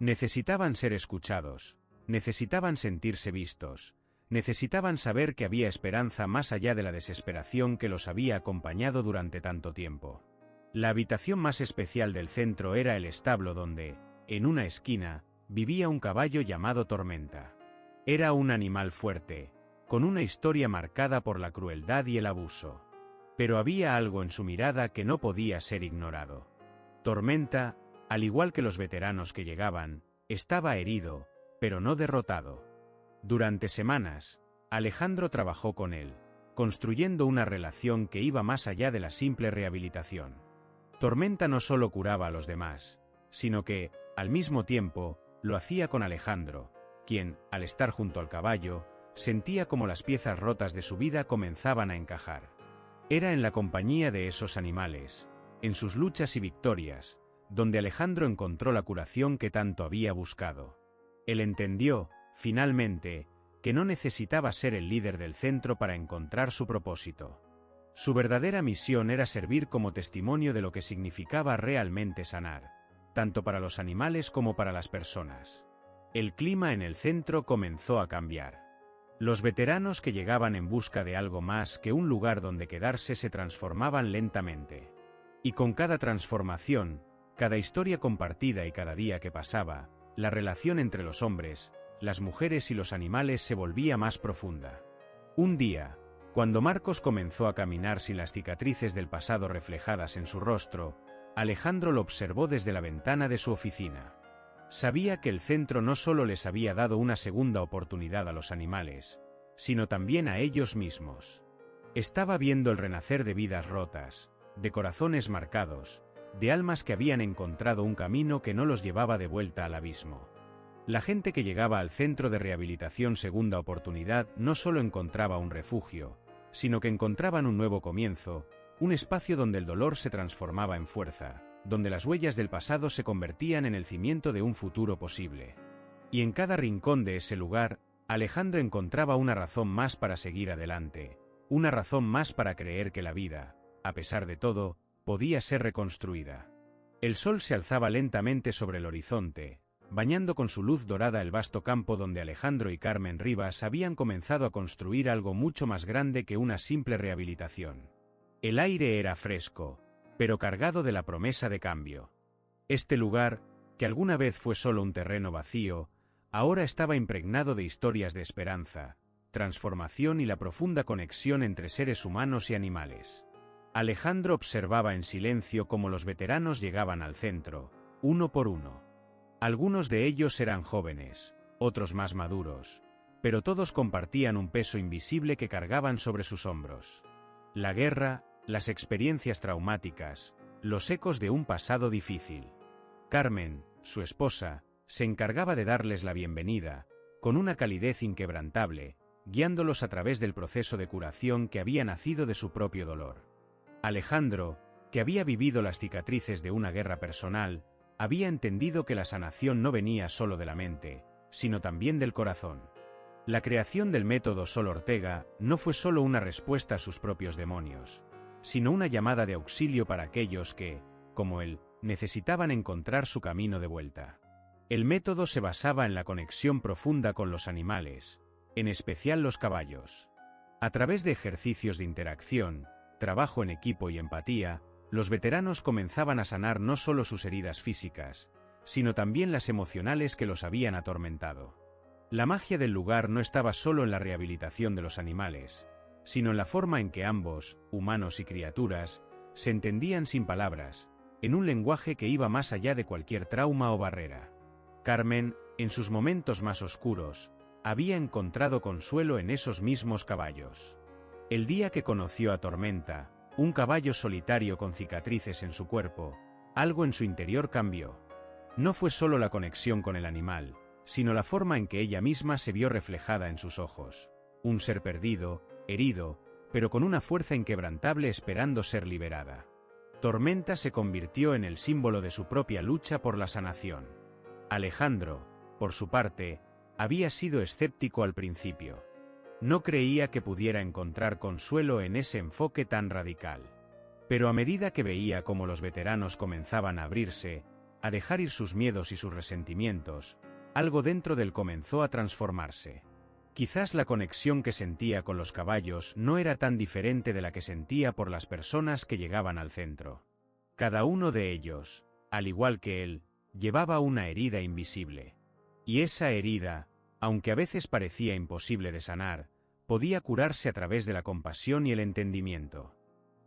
Necesitaban ser escuchados, necesitaban sentirse vistos, necesitaban saber que había esperanza más allá de la desesperación que los había acompañado durante tanto tiempo. La habitación más especial del centro era el establo donde, en una esquina, vivía un caballo llamado Tormenta. Era un animal fuerte, con una historia marcada por la crueldad y el abuso. Pero había algo en su mirada que no podía ser ignorado. Tormenta, al igual que los veteranos que llegaban, estaba herido, pero no derrotado. Durante semanas, Alejandro trabajó con él, construyendo una relación que iba más allá de la simple rehabilitación. Tormenta no solo curaba a los demás, sino que, al mismo tiempo, lo hacía con Alejandro, quien, al estar junto al caballo, sentía como las piezas rotas de su vida comenzaban a encajar. Era en la compañía de esos animales, en sus luchas y victorias, donde Alejandro encontró la curación que tanto había buscado. Él entendió, finalmente, que no necesitaba ser el líder del centro para encontrar su propósito. Su verdadera misión era servir como testimonio de lo que significaba realmente sanar, tanto para los animales como para las personas. El clima en el centro comenzó a cambiar. Los veteranos que llegaban en busca de algo más que un lugar donde quedarse se transformaban lentamente. Y con cada transformación, cada historia compartida y cada día que pasaba, la relación entre los hombres, las mujeres y los animales se volvía más profunda. Un día, cuando Marcos comenzó a caminar sin las cicatrices del pasado reflejadas en su rostro, Alejandro lo observó desde la ventana de su oficina. Sabía que el centro no solo les había dado una segunda oportunidad a los animales, sino también a ellos mismos. Estaba viendo el renacer de vidas rotas, de corazones marcados, de almas que habían encontrado un camino que no los llevaba de vuelta al abismo. La gente que llegaba al centro de rehabilitación Segunda Oportunidad no solo encontraba un refugio, sino que encontraban un nuevo comienzo, un espacio donde el dolor se transformaba en fuerza, donde las huellas del pasado se convertían en el cimiento de un futuro posible. Y en cada rincón de ese lugar, Alejandro encontraba una razón más para seguir adelante, una razón más para creer que la vida, a pesar de todo, podía ser reconstruida. El sol se alzaba lentamente sobre el horizonte, bañando con su luz dorada el vasto campo donde Alejandro y Carmen Rivas habían comenzado a construir algo mucho más grande que una simple rehabilitación. El aire era fresco, pero cargado de la promesa de cambio. Este lugar, que alguna vez fue solo un terreno vacío, ahora estaba impregnado de historias de esperanza, transformación y la profunda conexión entre seres humanos y animales. Alejandro observaba en silencio cómo los veteranos llegaban al centro, uno por uno. Algunos de ellos eran jóvenes, otros más maduros, pero todos compartían un peso invisible que cargaban sobre sus hombros. La guerra, las experiencias traumáticas, los ecos de un pasado difícil. Carmen, su esposa, se encargaba de darles la bienvenida, con una calidez inquebrantable, guiándolos a través del proceso de curación que había nacido de su propio dolor. Alejandro, que había vivido las cicatrices de una guerra personal, había entendido que la sanación no venía solo de la mente, sino también del corazón. La creación del método Sol Ortega no fue solo una respuesta a sus propios demonios, sino una llamada de auxilio para aquellos que, como él, necesitaban encontrar su camino de vuelta. El método se basaba en la conexión profunda con los animales, en especial los caballos. A través de ejercicios de interacción, trabajo en equipo y empatía, los veteranos comenzaban a sanar no solo sus heridas físicas, sino también las emocionales que los habían atormentado. La magia del lugar no estaba solo en la rehabilitación de los animales, sino en la forma en que ambos, humanos y criaturas, se entendían sin palabras, en un lenguaje que iba más allá de cualquier trauma o barrera. Carmen, en sus momentos más oscuros, había encontrado consuelo en esos mismos caballos. El día que conoció a Tormenta, un caballo solitario con cicatrices en su cuerpo, algo en su interior cambió. No fue solo la conexión con el animal, sino la forma en que ella misma se vio reflejada en sus ojos. Un ser perdido, herido, pero con una fuerza inquebrantable esperando ser liberada. Tormenta se convirtió en el símbolo de su propia lucha por la sanación. Alejandro, por su parte, había sido escéptico al principio. No creía que pudiera encontrar consuelo en ese enfoque tan radical. Pero a medida que veía cómo los veteranos comenzaban a abrirse, a dejar ir sus miedos y sus resentimientos, algo dentro de él comenzó a transformarse. Quizás la conexión que sentía con los caballos no era tan diferente de la que sentía por las personas que llegaban al centro. Cada uno de ellos, al igual que él, llevaba una herida invisible. Y esa herida, aunque a veces parecía imposible de sanar, podía curarse a través de la compasión y el entendimiento.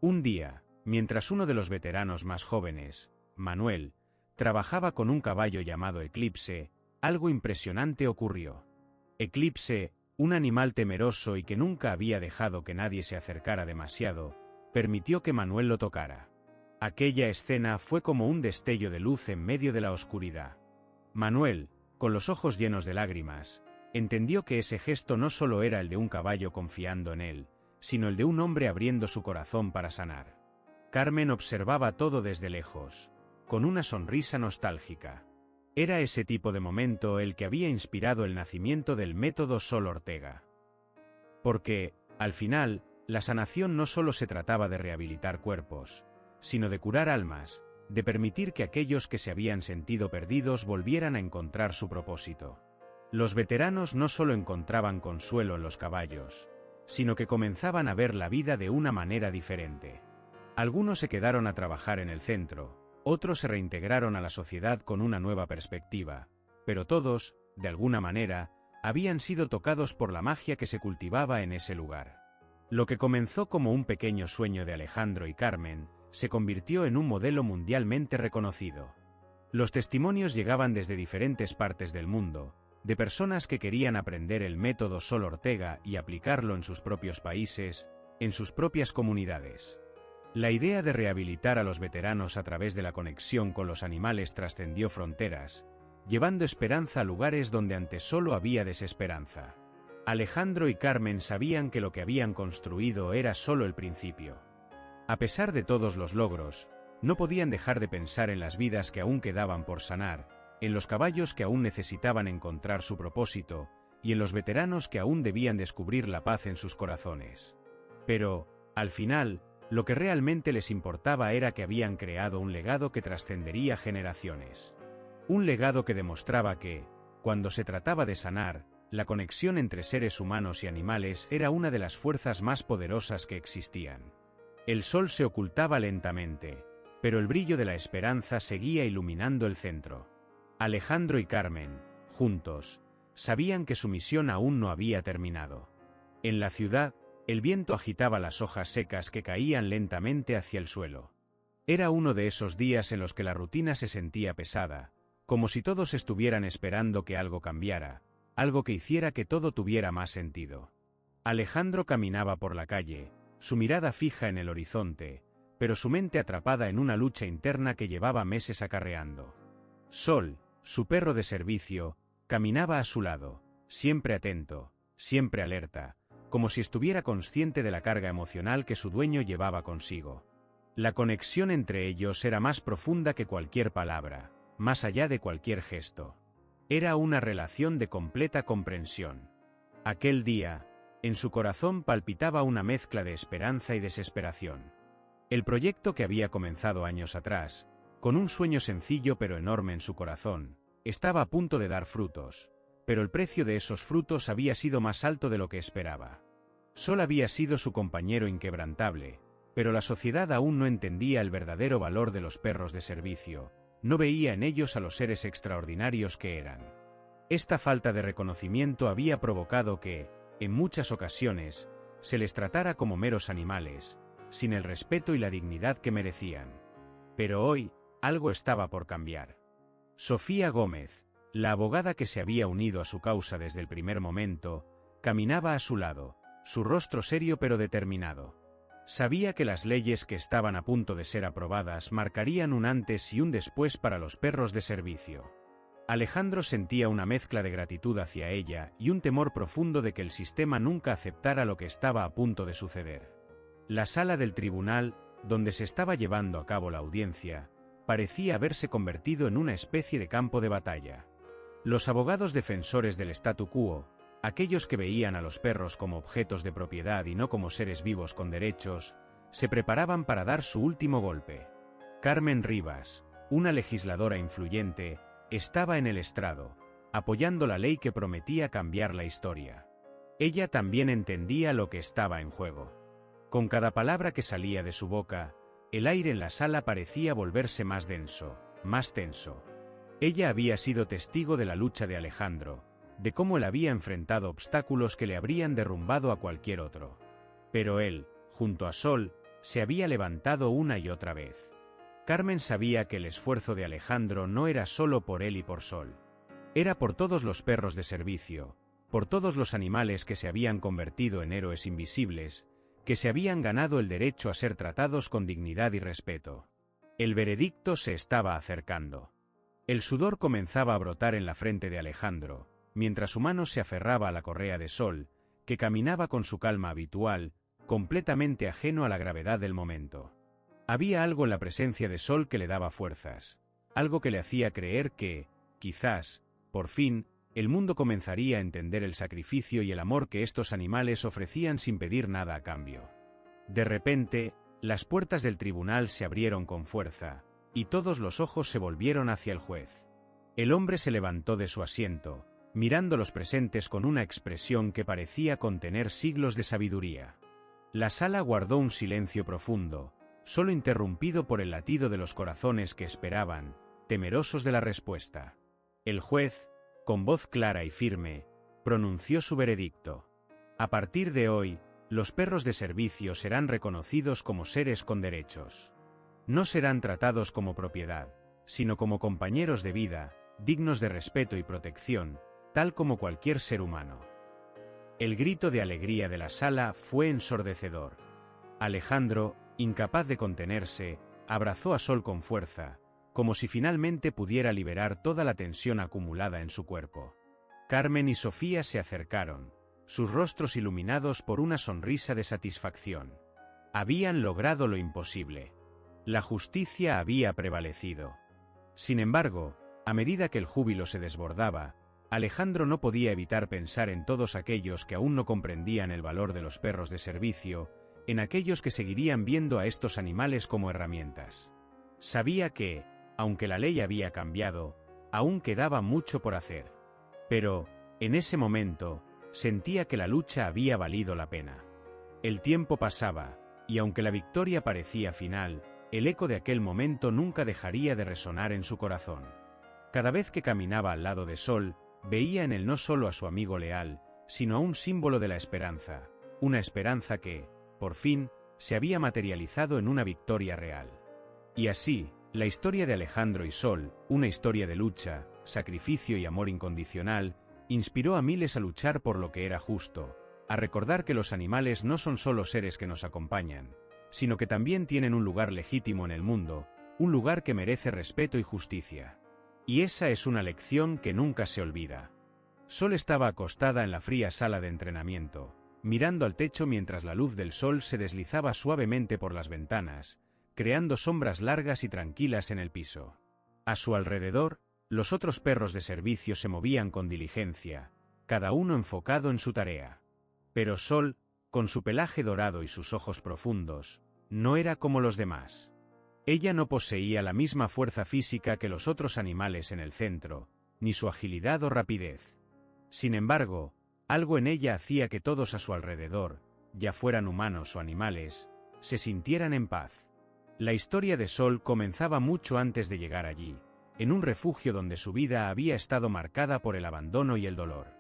Un día, mientras uno de los veteranos más jóvenes, Manuel, trabajaba con un caballo llamado Eclipse, algo impresionante ocurrió. Eclipse, un animal temeroso y que nunca había dejado que nadie se acercara demasiado, permitió que Manuel lo tocara. Aquella escena fue como un destello de luz en medio de la oscuridad. Manuel, con los ojos llenos de lágrimas, entendió que ese gesto no solo era el de un caballo confiando en él, sino el de un hombre abriendo su corazón para sanar. Carmen observaba todo desde lejos, con una sonrisa nostálgica. Era ese tipo de momento el que había inspirado el nacimiento del método Sol Ortega. Porque, al final, la sanación no solo se trataba de rehabilitar cuerpos, sino de curar almas, de permitir que aquellos que se habían sentido perdidos volvieran a encontrar su propósito. Los veteranos no solo encontraban consuelo en los caballos, sino que comenzaban a ver la vida de una manera diferente. Algunos se quedaron a trabajar en el centro, otros se reintegraron a la sociedad con una nueva perspectiva, pero todos, de alguna manera, habían sido tocados por la magia que se cultivaba en ese lugar. Lo que comenzó como un pequeño sueño de Alejandro y Carmen, se convirtió en un modelo mundialmente reconocido. Los testimonios llegaban desde diferentes partes del mundo, de personas que querían aprender el método Sol Ortega y aplicarlo en sus propios países, en sus propias comunidades. La idea de rehabilitar a los veteranos a través de la conexión con los animales trascendió fronteras, llevando esperanza a lugares donde antes solo había desesperanza. Alejandro y Carmen sabían que lo que habían construido era solo el principio. A pesar de todos los logros, no podían dejar de pensar en las vidas que aún quedaban por sanar, en los caballos que aún necesitaban encontrar su propósito, y en los veteranos que aún debían descubrir la paz en sus corazones. Pero, al final, lo que realmente les importaba era que habían creado un legado que trascendería generaciones. Un legado que demostraba que, cuando se trataba de sanar, la conexión entre seres humanos y animales era una de las fuerzas más poderosas que existían. El sol se ocultaba lentamente, pero el brillo de la esperanza seguía iluminando el centro. Alejandro y Carmen, juntos, sabían que su misión aún no había terminado. En la ciudad, el viento agitaba las hojas secas que caían lentamente hacia el suelo. Era uno de esos días en los que la rutina se sentía pesada, como si todos estuvieran esperando que algo cambiara, algo que hiciera que todo tuviera más sentido. Alejandro caminaba por la calle, su mirada fija en el horizonte, pero su mente atrapada en una lucha interna que llevaba meses acarreando. Sol, su perro de servicio, caminaba a su lado, siempre atento, siempre alerta, como si estuviera consciente de la carga emocional que su dueño llevaba consigo. La conexión entre ellos era más profunda que cualquier palabra, más allá de cualquier gesto. Era una relación de completa comprensión. Aquel día, en su corazón palpitaba una mezcla de esperanza y desesperación. El proyecto que había comenzado años atrás, con un sueño sencillo pero enorme en su corazón, estaba a punto de dar frutos, pero el precio de esos frutos había sido más alto de lo que esperaba. Sol había sido su compañero inquebrantable, pero la sociedad aún no entendía el verdadero valor de los perros de servicio, no veía en ellos a los seres extraordinarios que eran. Esta falta de reconocimiento había provocado que, en muchas ocasiones, se les tratara como meros animales, sin el respeto y la dignidad que merecían. Pero hoy, algo estaba por cambiar. Sofía Gómez, la abogada que se había unido a su causa desde el primer momento, caminaba a su lado, su rostro serio pero determinado. Sabía que las leyes que estaban a punto de ser aprobadas marcarían un antes y un después para los perros de servicio. Alejandro sentía una mezcla de gratitud hacia ella y un temor profundo de que el sistema nunca aceptara lo que estaba a punto de suceder. La sala del tribunal, donde se estaba llevando a cabo la audiencia, parecía haberse convertido en una especie de campo de batalla. Los abogados defensores del statu quo, aquellos que veían a los perros como objetos de propiedad y no como seres vivos con derechos, se preparaban para dar su último golpe. Carmen Rivas, una legisladora influyente, estaba en el estrado, apoyando la ley que prometía cambiar la historia. Ella también entendía lo que estaba en juego. Con cada palabra que salía de su boca, el aire en la sala parecía volverse más denso, más tenso. Ella había sido testigo de la lucha de Alejandro, de cómo él había enfrentado obstáculos que le habrían derrumbado a cualquier otro. Pero él, junto a Sol, se había levantado una y otra vez. Carmen sabía que el esfuerzo de Alejandro no era solo por él y por Sol. Era por todos los perros de servicio, por todos los animales que se habían convertido en héroes invisibles, que se habían ganado el derecho a ser tratados con dignidad y respeto. El veredicto se estaba acercando. El sudor comenzaba a brotar en la frente de Alejandro, mientras su mano se aferraba a la correa de Sol, que caminaba con su calma habitual, completamente ajeno a la gravedad del momento. Había algo en la presencia de Sol que le daba fuerzas, algo que le hacía creer que, quizás, por fin, el mundo comenzaría a entender el sacrificio y el amor que estos animales ofrecían sin pedir nada a cambio. De repente, las puertas del tribunal se abrieron con fuerza, y todos los ojos se volvieron hacia el juez. El hombre se levantó de su asiento, mirando a los presentes con una expresión que parecía contener siglos de sabiduría. La sala guardó un silencio profundo, solo interrumpido por el latido de los corazones que esperaban, temerosos de la respuesta. El juez, con voz clara y firme, pronunció su veredicto. A partir de hoy, los perros de servicio serán reconocidos como seres con derechos. No serán tratados como propiedad, sino como compañeros de vida, dignos de respeto y protección, tal como cualquier ser humano. El grito de alegría de la sala fue ensordecedor. Alejandro, incapaz de contenerse, abrazó a Sol con fuerza, como si finalmente pudiera liberar toda la tensión acumulada en su cuerpo. Carmen y Sofía se acercaron, sus rostros iluminados por una sonrisa de satisfacción. Habían logrado lo imposible. La justicia había prevalecido. Sin embargo, a medida que el júbilo se desbordaba, Alejandro no podía evitar pensar en todos aquellos que aún no comprendían el valor de los perros de servicio, en aquellos que seguirían viendo a estos animales como herramientas. Sabía que, aunque la ley había cambiado, aún quedaba mucho por hacer. Pero, en ese momento, sentía que la lucha había valido la pena. El tiempo pasaba, y aunque la victoria parecía final, el eco de aquel momento nunca dejaría de resonar en su corazón. Cada vez que caminaba al lado de Sol, veía en él no solo a su amigo leal, sino a un símbolo de la esperanza, una esperanza que, por fin, se había materializado en una victoria real. Y así, la historia de Alejandro y Sol, una historia de lucha, sacrificio y amor incondicional, inspiró a miles a luchar por lo que era justo, a recordar que los animales no son solo seres que nos acompañan, sino que también tienen un lugar legítimo en el mundo, un lugar que merece respeto y justicia. Y esa es una lección que nunca se olvida. Sol estaba acostada en la fría sala de entrenamiento, mirando al techo mientras la luz del sol se deslizaba suavemente por las ventanas, creando sombras largas y tranquilas en el piso. A su alrededor, los otros perros de servicio se movían con diligencia, cada uno enfocado en su tarea. Pero Sol, con su pelaje dorado y sus ojos profundos, no era como los demás. Ella no poseía la misma fuerza física que los otros animales en el centro, ni su agilidad o rapidez. Sin embargo, algo en ella hacía que todos a su alrededor, ya fueran humanos o animales, se sintieran en paz. La historia de Sol comenzaba mucho antes de llegar allí, en un refugio donde su vida había estado marcada por el abandono y el dolor.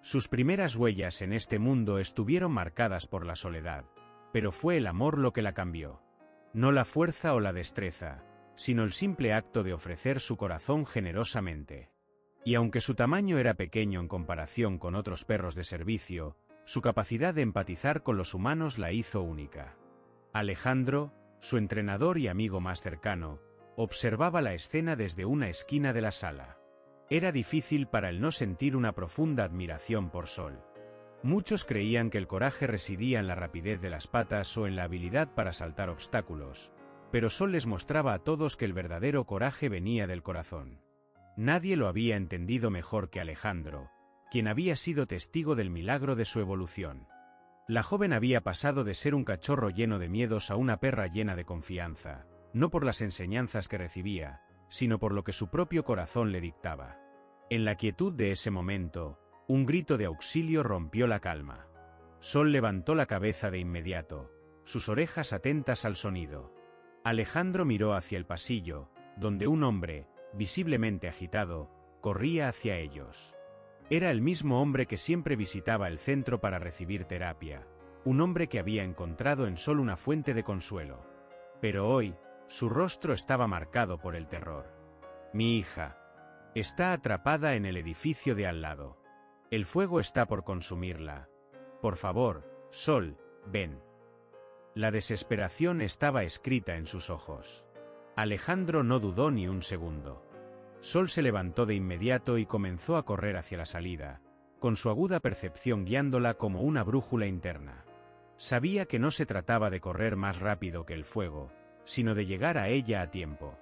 Sus primeras huellas en este mundo estuvieron marcadas por la soledad, pero fue el amor lo que la cambió. No la fuerza o la destreza, sino el simple acto de ofrecer su corazón generosamente. Y aunque su tamaño era pequeño en comparación con otros perros de servicio, su capacidad de empatizar con los humanos la hizo única. Alejandro, su entrenador y amigo más cercano, observaba la escena desde una esquina de la sala. Era difícil para él no sentir una profunda admiración por Sol. Muchos creían que el coraje residía en la rapidez de las patas o en la habilidad para saltar obstáculos, pero Sol les mostraba a todos que el verdadero coraje venía del corazón. Nadie lo había entendido mejor que Alejandro, quien había sido testigo del milagro de su evolución. La joven había pasado de ser un cachorro lleno de miedos a una perra llena de confianza, no por las enseñanzas que recibía, sino por lo que su propio corazón le dictaba. En la quietud de ese momento, un grito de auxilio rompió la calma. Sol levantó la cabeza de inmediato, sus orejas atentas al sonido. Alejandro miró hacia el pasillo, donde un hombre, visiblemente agitado, corría hacia ellos. Era el mismo hombre que siempre visitaba el centro para recibir terapia, un hombre que había encontrado en Sol una fuente de consuelo. Pero hoy, su rostro estaba marcado por el terror. Mi hija está atrapada en el edificio de al lado. El fuego está por consumirla. Por favor, Sol, ven. La desesperación estaba escrita en sus ojos. Alejandro no dudó ni un segundo. Sol se levantó de inmediato y comenzó a correr hacia la salida, con su aguda percepción guiándola como una brújula interna. Sabía que no se trataba de correr más rápido que el fuego, sino de llegar a ella a tiempo.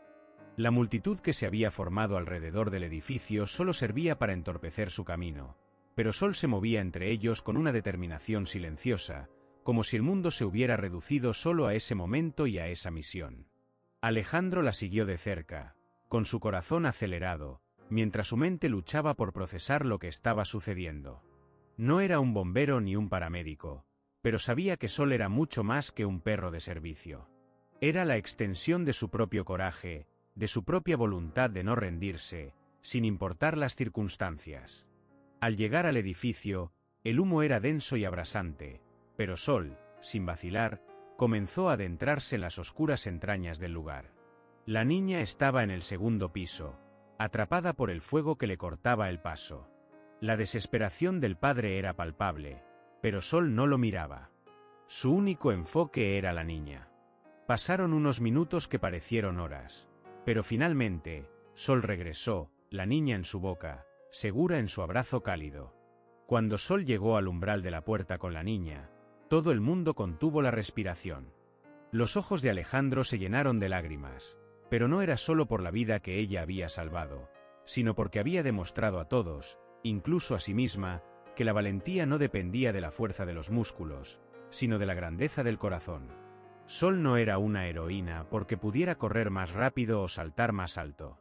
La multitud que se había formado alrededor del edificio solo servía para entorpecer su camino, pero Sol se movía entre ellos con una determinación silenciosa, como si el mundo se hubiera reducido solo a ese momento y a esa misión. Alejandro la siguió de cerca, con su corazón acelerado, mientras su mente luchaba por procesar lo que estaba sucediendo. No era un bombero ni un paramédico, pero sabía que Sol era mucho más que un perro de servicio. Era la extensión de su propio coraje, de su propia voluntad de no rendirse, sin importar las circunstancias. Al llegar al edificio, el humo era denso y abrasante, pero Sol, sin vacilar, comenzó a adentrarse en las oscuras entrañas del lugar. La niña estaba en el segundo piso, atrapada por el fuego que le cortaba el paso. La desesperación del padre era palpable, pero Sol no lo miraba. Su único enfoque era la niña. Pasaron unos minutos que parecieron horas, pero finalmente, Sol regresó, la niña en su boca, segura en su abrazo cálido. Cuando Sol llegó al umbral de la puerta con la niña, todo el mundo contuvo la respiración. Los ojos de Alejandro se llenaron de lágrimas, pero no era solo por la vida que ella había salvado, sino porque había demostrado a todos, incluso a sí misma, que la valentía no dependía de la fuerza de los músculos, sino de la grandeza del corazón. Sol no era una heroína porque pudiera correr más rápido o saltar más alto.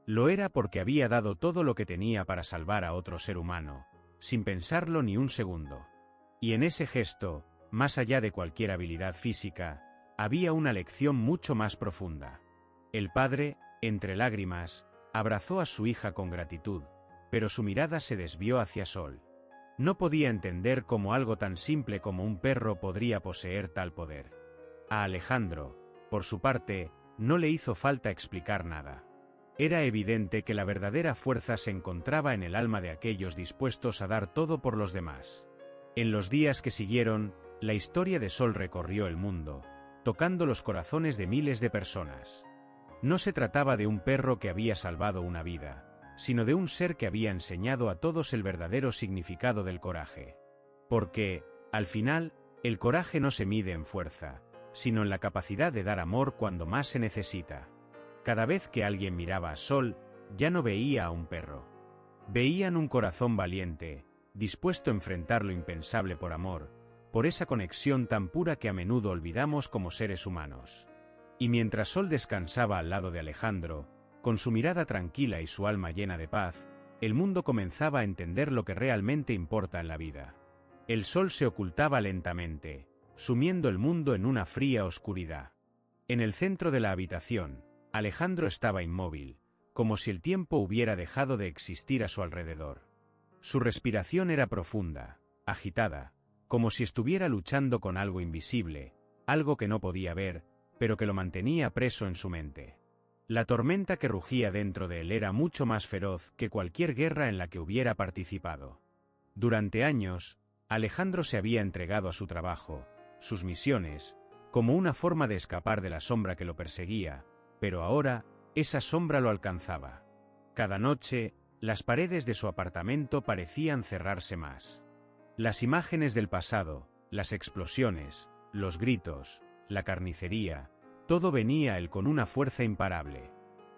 Lo era porque había dado todo lo que tenía para salvar a otro ser humano, sin pensarlo ni un segundo. Y en ese gesto, más allá de cualquier habilidad física, había una lección mucho más profunda. El padre, entre lágrimas, abrazó a su hija con gratitud, pero su mirada se desvió hacia Sol. No podía entender cómo algo tan simple como un perro podría poseer tal poder. A Alejandro, por su parte, no le hizo falta explicar nada. Era evidente que la verdadera fuerza se encontraba en el alma de aquellos dispuestos a dar todo por los demás. En los días que siguieron, la historia de Sol recorrió el mundo, tocando los corazones de miles de personas. No se trataba de un perro que había salvado una vida, sino de un ser que había enseñado a todos el verdadero significado del coraje. Porque, al final, el coraje no se mide en fuerza, sino en la capacidad de dar amor cuando más se necesita. Cada vez que alguien miraba a Sol, ya no veía a un perro. Veían un corazón valiente, dispuesto a enfrentar lo impensable por amor, por esa conexión tan pura que a menudo olvidamos como seres humanos. Y mientras Sol descansaba al lado de Alejandro, con su mirada tranquila y su alma llena de paz, el mundo comenzaba a entender lo que realmente importa en la vida. El sol se ocultaba lentamente, sumiendo el mundo en una fría oscuridad. En el centro de la habitación, Alejandro estaba inmóvil, como si el tiempo hubiera dejado de existir a su alrededor. Su respiración era profunda, agitada, como si estuviera luchando con algo invisible, algo que no podía ver, pero que lo mantenía preso en su mente. La tormenta que rugía dentro de él era mucho más feroz que cualquier guerra en la que hubiera participado. Durante años, Alejandro se había entregado a su trabajo, sus misiones, como una forma de escapar de la sombra que lo perseguía, pero ahora, esa sombra lo alcanzaba. Cada noche, las paredes de su apartamento parecían cerrarse más. Las imágenes del pasado, las explosiones, los gritos, la carnicería, todo venía a él con una fuerza imparable.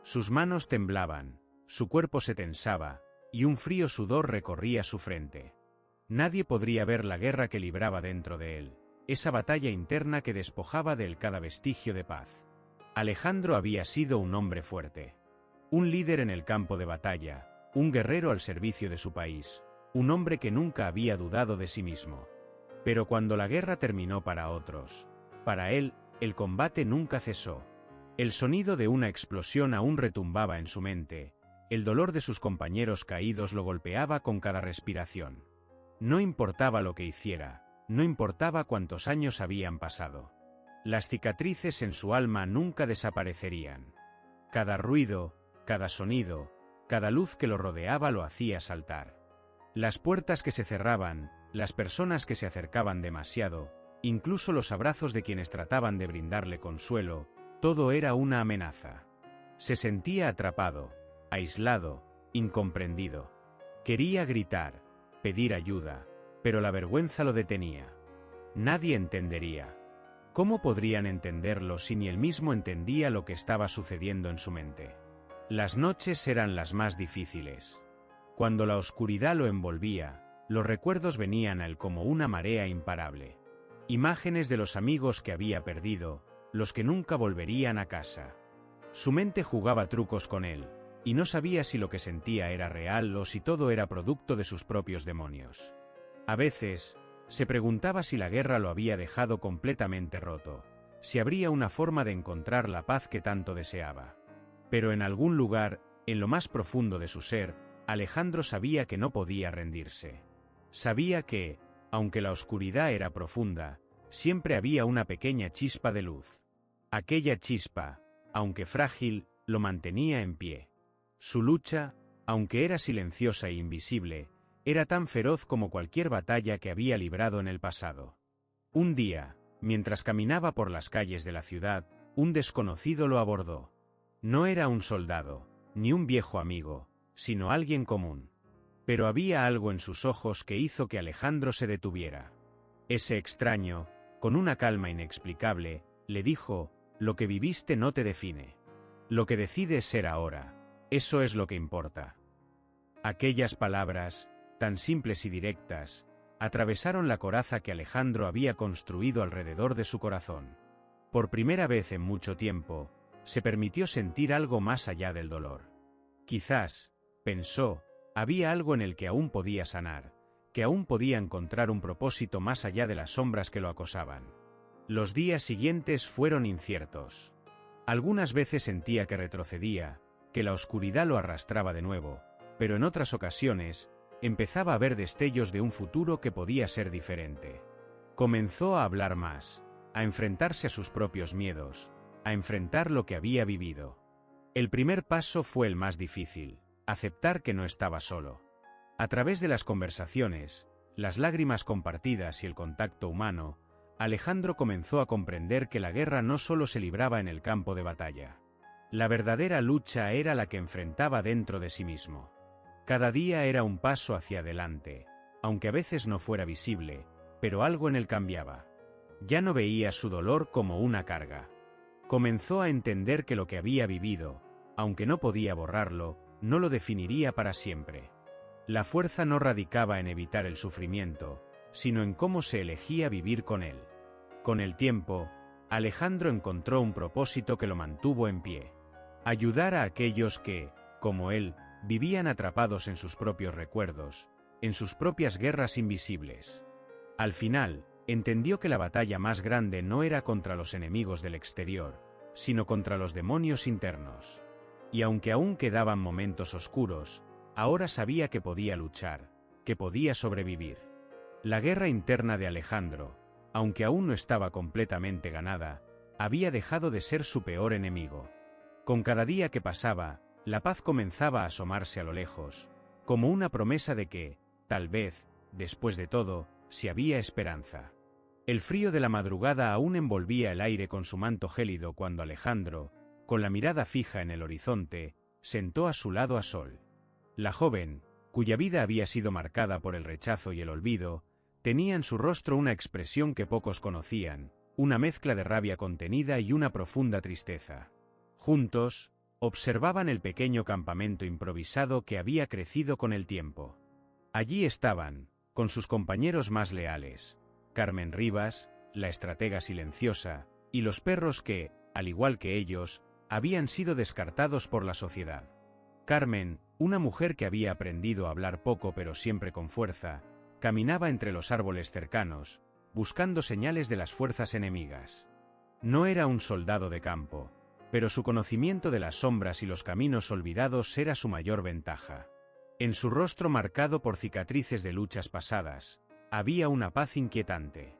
Sus manos temblaban, su cuerpo se tensaba, y un frío sudor recorría su frente. Nadie podría ver la guerra que libraba dentro de él, esa batalla interna que despojaba de él cada vestigio de paz. Alejandro había sido un hombre fuerte. Un líder en el campo de batalla, un guerrero al servicio de su país, un hombre que nunca había dudado de sí mismo. Pero cuando la guerra terminó para otros, para él, el combate nunca cesó. El sonido de una explosión aún retumbaba en su mente, el dolor de sus compañeros caídos lo golpeaba con cada respiración. No importaba lo que hiciera, no importaba cuántos años habían pasado. Las cicatrices en su alma nunca desaparecerían. Cada ruido, cada sonido, cada luz que lo rodeaba lo hacía saltar. Las puertas que se cerraban, las personas que se acercaban demasiado, incluso los abrazos de quienes trataban de brindarle consuelo, todo era una amenaza. Se sentía atrapado, aislado, incomprendido. Quería gritar, pedir ayuda, pero la vergüenza lo detenía. Nadie entendería. ¿Cómo podrían entenderlo si ni él mismo entendía lo que estaba sucediendo en su mente? Las noches eran las más difíciles. Cuando la oscuridad lo envolvía, los recuerdos venían a él como una marea imparable. Imágenes de los amigos que había perdido, los que nunca volverían a casa. Su mente jugaba trucos con él, y no sabía si lo que sentía era real o si todo era producto de sus propios demonios. A veces, se preguntaba si la guerra lo había dejado completamente roto, si habría una forma de encontrar la paz que tanto deseaba. Pero en algún lugar, en lo más profundo de su ser, Alejandro sabía que no podía rendirse. Sabía que, aunque la oscuridad era profunda, siempre había una pequeña chispa de luz. Aquella chispa, aunque frágil, lo mantenía en pie. Su lucha, aunque era silenciosa e invisible, era tan feroz como cualquier batalla que había librado en el pasado. Un día, mientras caminaba por las calles de la ciudad, un desconocido lo abordó. No era un soldado, ni un viejo amigo, sino alguien común. Pero había algo en sus ojos que hizo que Alejandro se detuviera. Ese extraño, con una calma inexplicable, le dijo: «Lo que viviste no te define. Lo que decides ser ahora, eso es lo que importa». Aquellas palabras, tan simples y directas, atravesaron la coraza que Alejandro había construido alrededor de su corazón. Por primera vez en mucho tiempo, se permitió sentir algo más allá del dolor. Quizás, pensó, había algo en el que aún podía sanar, que aún podía encontrar un propósito más allá de las sombras que lo acosaban. Los días siguientes fueron inciertos. Algunas veces sentía que retrocedía, que la oscuridad lo arrastraba de nuevo, pero en otras ocasiones, empezaba a ver destellos de un futuro que podía ser diferente. Comenzó a hablar más, a enfrentarse a sus propios miedos, a enfrentar lo que había vivido. El primer paso fue el más difícil, aceptar que no estaba solo. A través de las conversaciones, las lágrimas compartidas y el contacto humano, Alejandro comenzó a comprender que la guerra no solo se libraba en el campo de batalla. La verdadera lucha era la que enfrentaba dentro de sí mismo. Cada día era un paso hacia adelante, aunque a veces no fuera visible, pero algo en él cambiaba. Ya no veía su dolor como una carga. Comenzó a entender que lo que había vivido, aunque no podía borrarlo, no lo definiría para siempre. La fuerza no radicaba en evitar el sufrimiento, sino en cómo se elegía vivir con él. Con el tiempo, Alejandro encontró un propósito que lo mantuvo en pie: ayudar a aquellos que, como él, vivían atrapados en sus propios recuerdos, en sus propias guerras invisibles. Al final, entendió que la batalla más grande no era contra los enemigos del exterior, sino contra los demonios internos. Y aunque aún quedaban momentos oscuros, ahora sabía que podía luchar, que podía sobrevivir. La guerra interna de Alejandro, aunque aún no estaba completamente ganada, había dejado de ser su peor enemigo. Con cada día que pasaba, la paz comenzaba a asomarse a lo lejos, como una promesa de que, tal vez, después de todo, si había esperanza. El frío de la madrugada aún envolvía el aire con su manto gélido cuando Alejandro, con la mirada fija en el horizonte, sentó a su lado a Sol. La joven, cuya vida había sido marcada por el rechazo y el olvido, tenía en su rostro una expresión que pocos conocían, una mezcla de rabia contenida y una profunda tristeza. Juntos, observaban el pequeño campamento improvisado que había crecido con el tiempo. Allí estaban, con sus compañeros más leales, Carmen Rivas, la estratega silenciosa, y los perros que, al igual que ellos, habían sido descartados por la sociedad. Carmen, una mujer que había aprendido a hablar poco pero siempre con fuerza, caminaba entre los árboles cercanos, buscando señales de las fuerzas enemigas. No era un soldado de campo, pero su conocimiento de las sombras y los caminos olvidados era su mayor ventaja. En su rostro marcado por cicatrices de luchas pasadas, había una paz inquietante.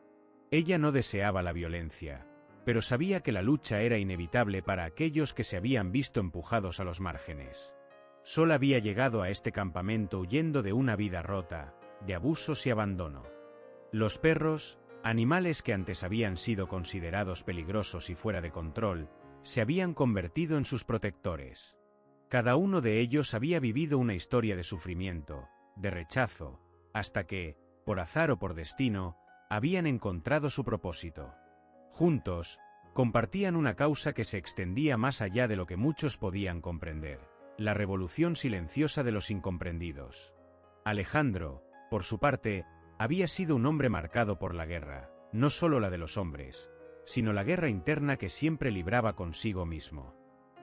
Ella no deseaba la violencia, pero sabía que la lucha era inevitable para aquellos que se habían visto empujados a los márgenes. Sol había llegado a este campamento huyendo de una vida rota, de abusos y abandono. Los perros, animales que antes habían sido considerados peligrosos y fuera de control, se habían convertido en sus protectores. Cada uno de ellos había vivido una historia de sufrimiento, de rechazo, hasta que, por azar o por destino, habían encontrado su propósito. Juntos, compartían una causa que se extendía más allá de lo que muchos podían comprender: la revolución silenciosa de los incomprendidos. Alejandro, por su parte, había sido un hombre marcado por la guerra, no solo la de los hombres, sino la guerra interna que siempre libraba consigo mismo.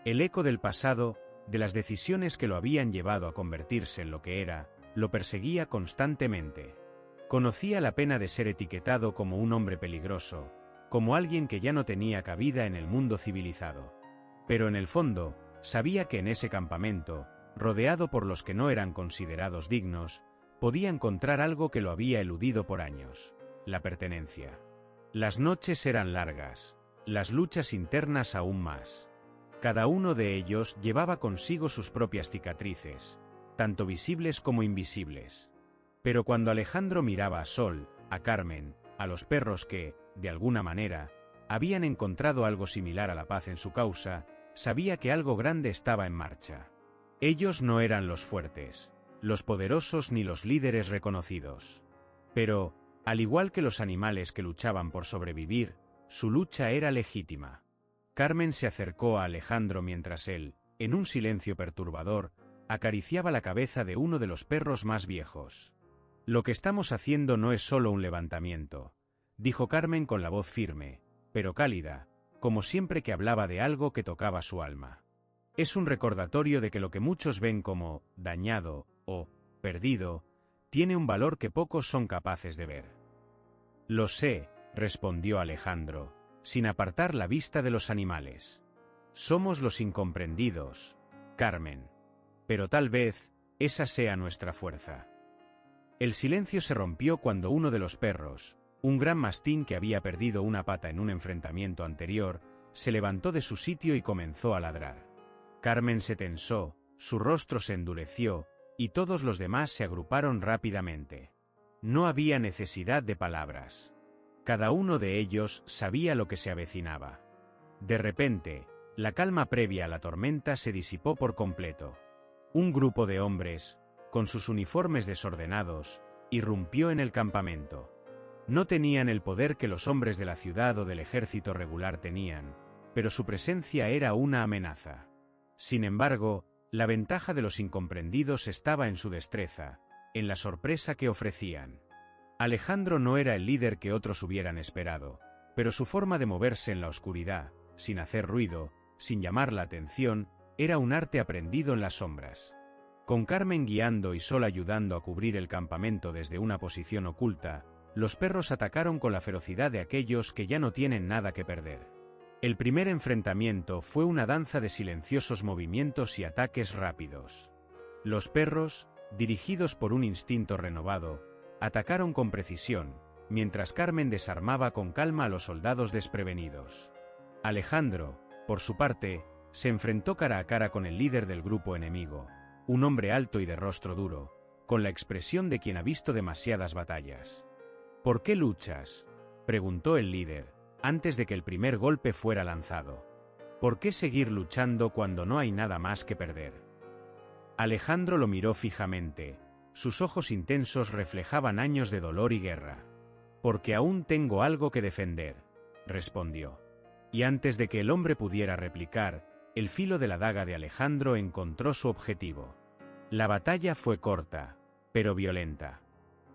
El eco del pasado, de las decisiones que lo habían llevado a convertirse en lo que era, lo perseguía constantemente. Conocía la pena de ser etiquetado como un hombre peligroso, como alguien que ya no tenía cabida en el mundo civilizado. Pero en el fondo, sabía que en ese campamento, rodeado por los que no eran considerados dignos, podía encontrar algo que lo había eludido por años: la pertenencia. Las noches eran largas, las luchas internas aún más. Cada uno de ellos llevaba consigo sus propias cicatrices, tanto visibles como invisibles. Pero cuando Alejandro miraba a Sol, a Carmen, a los perros que, de alguna manera, habían encontrado algo similar a la paz en su causa, sabía que algo grande estaba en marcha. Ellos no eran los fuertes, los poderosos ni los líderes reconocidos. Pero, al igual que los animales que luchaban por sobrevivir, su lucha era legítima. Carmen se acercó a Alejandro mientras él, en un silencio perturbador, acariciaba la cabeza de uno de los perros más viejos. «Lo que estamos haciendo no es solo un levantamiento», dijo Carmen con la voz firme, pero cálida, como siempre que hablaba de algo que tocaba su alma. «Es un recordatorio de que lo que muchos ven como dañado o perdido tiene un valor que pocos son capaces de ver». «Lo sé», respondió Alejandro, sin apartar la vista de los animales. «Somos los incomprendidos, Carmen. Pero tal vez, esa sea nuestra fuerza». El silencio se rompió cuando uno de los perros, un gran mastín que había perdido una pata en un enfrentamiento anterior, se levantó de su sitio y comenzó a ladrar. Carmen se tensó, su rostro se endureció, y todos los demás se agruparon rápidamente. No había necesidad de palabras. Cada uno de ellos sabía lo que se avecinaba. De repente, la calma previa a la tormenta se disipó por completo. Un grupo de hombres, con sus uniformes desordenados, irrumpió en el campamento. No tenían el poder que los hombres de la ciudad o del ejército regular tenían, pero su presencia era una amenaza. Sin embargo, la ventaja de los incomprendidos estaba en su destreza, en la sorpresa que ofrecían. Alejandro no era el líder que otros hubieran esperado, pero su forma de moverse en la oscuridad, sin hacer ruido, sin llamar la atención, era un arte aprendido en las sombras. Con Carmen guiando y Sol ayudando a cubrir el campamento desde una posición oculta, los perros atacaron con la ferocidad de aquellos que ya no tienen nada que perder. El primer enfrentamiento fue una danza de silenciosos movimientos y ataques rápidos. Los perros, dirigidos por un instinto renovado, atacaron con precisión, mientras Carmen desarmaba con calma a los soldados desprevenidos. Alejandro, por su parte, se enfrentó cara a cara con el líder del grupo enemigo, un hombre alto y de rostro duro, con la expresión de quien ha visto demasiadas batallas. «¿Por qué luchas?», preguntó el líder, antes de que el primer golpe fuera lanzado. «¿Por qué seguir luchando cuando no hay nada más que perder?». Alejandro lo miró fijamente, sus ojos intensos reflejaban años de dolor y guerra. «Porque aún tengo algo que defender», respondió. Y antes de que el hombre pudiera replicar, el filo de la daga de Alejandro encontró su objetivo. La batalla fue corta, pero violenta.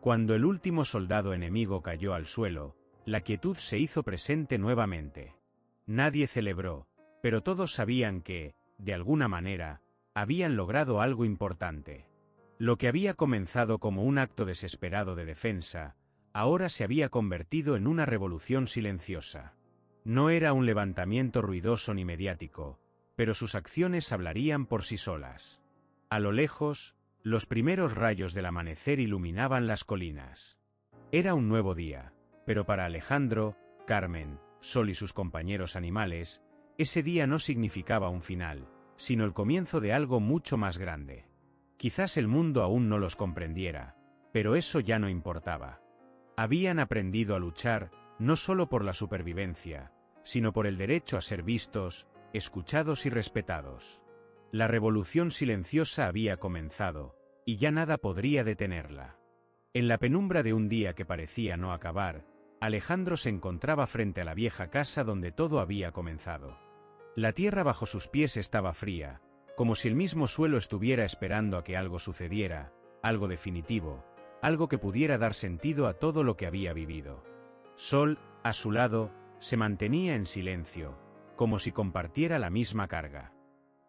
Cuando el último soldado enemigo cayó al suelo, la quietud se hizo presente nuevamente. Nadie celebró, pero todos sabían que, de alguna manera, habían logrado algo importante. Lo que había comenzado como un acto desesperado de defensa, ahora se había convertido en una revolución silenciosa. No era un levantamiento ruidoso ni mediático, pero sus acciones hablarían por sí solas. A lo lejos, los primeros rayos del amanecer iluminaban las colinas. Era un nuevo día, pero para Alejandro, Carmen, Sol y sus compañeros animales, ese día no significaba un final, sino el comienzo de algo mucho más grande. Quizás el mundo aún no los comprendiera, pero eso ya no importaba. Habían aprendido a luchar, no solo por la supervivencia, sino por el derecho a ser vistos, escuchados y respetados. La revolución silenciosa había comenzado, y ya nada podría detenerla. En la penumbra de un día que parecía no acabar, Alejandro se encontraba frente a la vieja casa donde todo había comenzado. La tierra bajo sus pies estaba fría, como si el mismo suelo estuviera esperando a que algo sucediera, algo definitivo, algo que pudiera dar sentido a todo lo que había vivido. Sol, a su lado, se mantenía en silencio, como si compartiera la misma carga.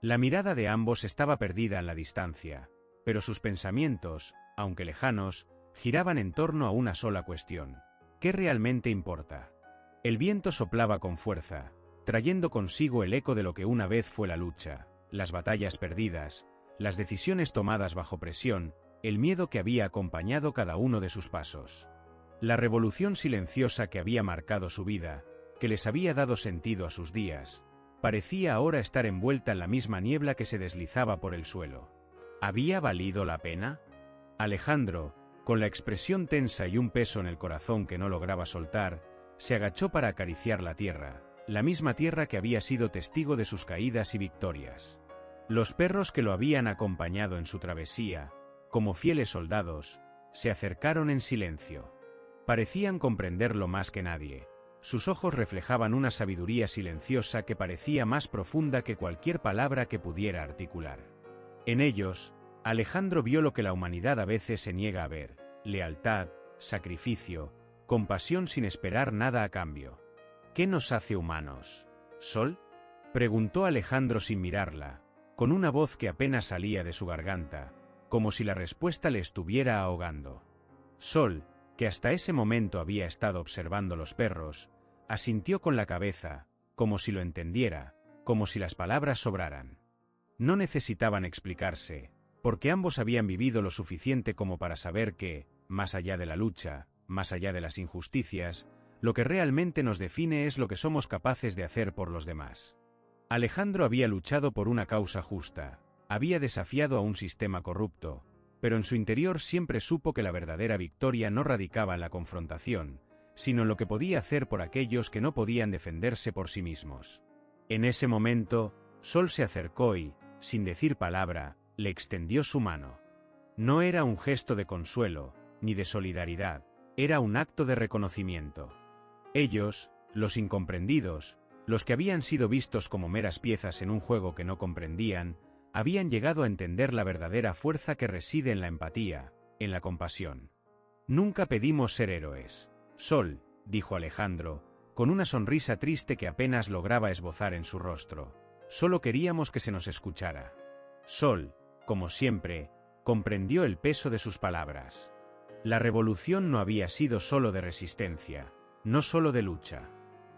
La mirada de ambos estaba perdida en la distancia, pero sus pensamientos, aunque lejanos, giraban en torno a una sola cuestión: ¿qué realmente importa? El viento soplaba con fuerza, trayendo consigo el eco de lo que una vez fue la lucha, las batallas perdidas, las decisiones tomadas bajo presión, el miedo que había acompañado cada uno de sus pasos. La revolución silenciosa que había marcado su vida, que les había dado sentido a sus días, parecía ahora estar envuelta en la misma niebla que se deslizaba por el suelo. ¿Había valido la pena? Alejandro, con la expresión tensa y un peso en el corazón que no lograba soltar, se agachó para acariciar la tierra, la misma tierra que había sido testigo de sus caídas y victorias. Los perros que lo habían acompañado en su travesía, como fieles soldados, se acercaron en silencio. Parecían comprenderlo más que nadie. Sus ojos reflejaban una sabiduría silenciosa que parecía más profunda que cualquier palabra que pudiera articular. En ellos, Alejandro vio lo que la humanidad a veces se niega a ver: lealtad, sacrificio, compasión sin esperar nada a cambio. ¿Qué nos hace humanos, Sol?, preguntó Alejandro sin mirarla, con una voz que apenas salía de su garganta, como si la respuesta le estuviera ahogando. Sol, que hasta ese momento había estado observando los perros, asintió con la cabeza, como si lo entendiera, como si las palabras sobraran. No necesitaban explicarse, porque ambos habían vivido lo suficiente como para saber que, más allá de la lucha, más allá de las injusticias, lo que realmente nos define es lo que somos capaces de hacer por los demás. Alejandro había luchado por una causa justa, había desafiado a un sistema corrupto, pero en su interior siempre supo que la verdadera victoria no radicaba en la confrontación, sino en lo que podía hacer por aquellos que no podían defenderse por sí mismos. En ese momento, Sol se acercó y, sin decir palabra, le extendió su mano. No era un gesto de consuelo, ni de solidaridad, era un acto de reconocimiento. Ellos, los incomprendidos, los que habían sido vistos como meras piezas en un juego que no comprendían, habían llegado a entender la verdadera fuerza que reside en la empatía, en la compasión. Nunca pedimos ser héroes, Sol, dijo Alejandro, con una sonrisa triste que apenas lograba esbozar en su rostro. Solo queríamos que se nos escuchara. Sol, como siempre, comprendió el peso de sus palabras. La revolución no había sido solo de resistencia, no solo de lucha.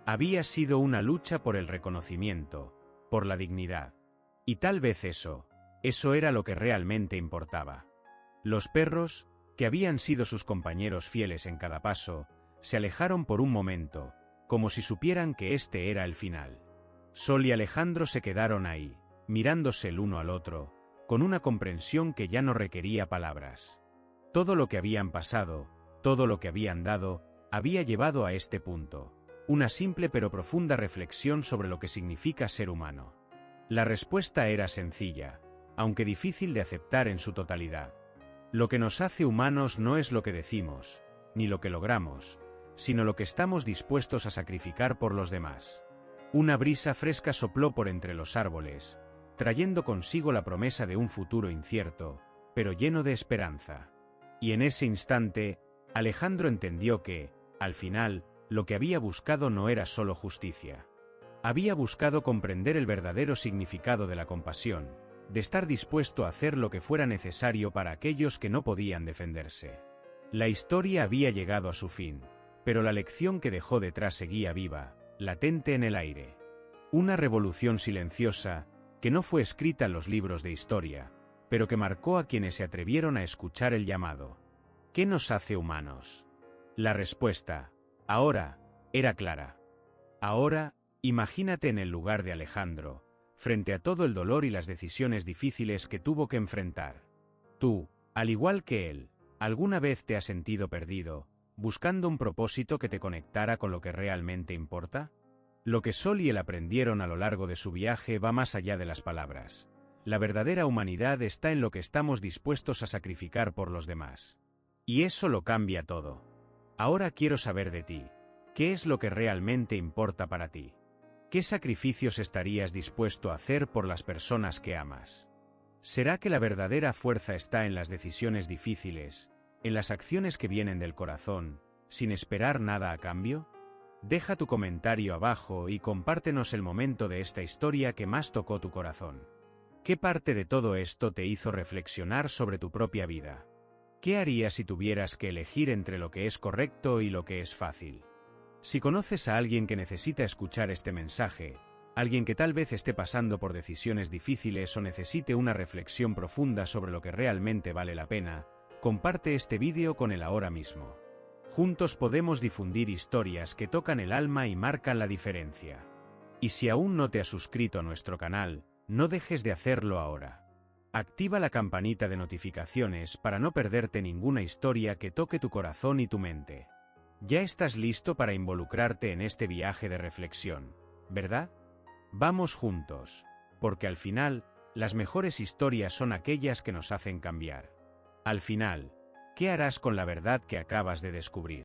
Había sido una lucha por el reconocimiento, por la dignidad. Y tal vez eso era lo que realmente importaba. Los perros, que habían sido sus compañeros fieles en cada paso, se alejaron por un momento, como si supieran que este era el final. Sol y Alejandro se quedaron ahí, mirándose el uno al otro, con una comprensión que ya no requería palabras. Todo lo que habían pasado, todo lo que habían dado, había llevado a este punto, una simple pero profunda reflexión sobre lo que significa ser humano. La respuesta era sencilla, aunque difícil de aceptar en su totalidad. Lo que nos hace humanos no es lo que decimos, ni lo que logramos, sino lo que estamos dispuestos a sacrificar por los demás. Una brisa fresca sopló por entre los árboles, trayendo consigo la promesa de un futuro incierto, pero lleno de esperanza. Y en ese instante, Alejandro entendió que, al final, lo que había buscado no era solo justicia. Había buscado comprender el verdadero significado de la compasión, de estar dispuesto a hacer lo que fuera necesario para aquellos que no podían defenderse. La historia había llegado a su fin, pero la lección que dejó detrás seguía viva, latente en el aire. Una revolución silenciosa, que no fue escrita en los libros de historia, pero que marcó a quienes se atrevieron a escuchar el llamado. ¿Qué nos hace humanos? La respuesta, ahora, era clara. Ahora, imagínate en el lugar de Alejandro, frente a todo el dolor y las decisiones difíciles que tuvo que enfrentar. Tú, al igual que él, ¿alguna vez te has sentido perdido, buscando un propósito que te conectara con lo que realmente importa? Lo que Sol y él aprendieron a lo largo de su viaje va más allá de las palabras. La verdadera humanidad está en lo que estamos dispuestos a sacrificar por los demás. Y eso lo cambia todo. Ahora quiero saber de ti. ¿Qué es lo que realmente importa para ti? ¿Qué sacrificios estarías dispuesto a hacer por las personas que amas? ¿Será que la verdadera fuerza está en las decisiones difíciles, en las acciones que vienen del corazón, sin esperar nada a cambio? Deja tu comentario abajo y compártenos el momento de esta historia que más tocó tu corazón. ¿Qué parte de todo esto te hizo reflexionar sobre tu propia vida? ¿Qué harías si tuvieras que elegir entre lo que es correcto y lo que es fácil? Si conoces a alguien que necesita escuchar este mensaje, alguien que tal vez esté pasando por decisiones difíciles o necesite una reflexión profunda sobre lo que realmente vale la pena, comparte este vídeo con él ahora mismo. Juntos podemos difundir historias que tocan el alma y marcan la diferencia. Y si aún no te has suscrito a nuestro canal, no dejes de hacerlo ahora. Activa la campanita de notificaciones para no perderte ninguna historia que toque tu corazón y tu mente. Ya estás listo para involucrarte en este viaje de reflexión, ¿verdad? Vamos juntos, porque al final, las mejores historias son aquellas que nos hacen cambiar. Al final, ¿qué harás con la verdad que acabas de descubrir?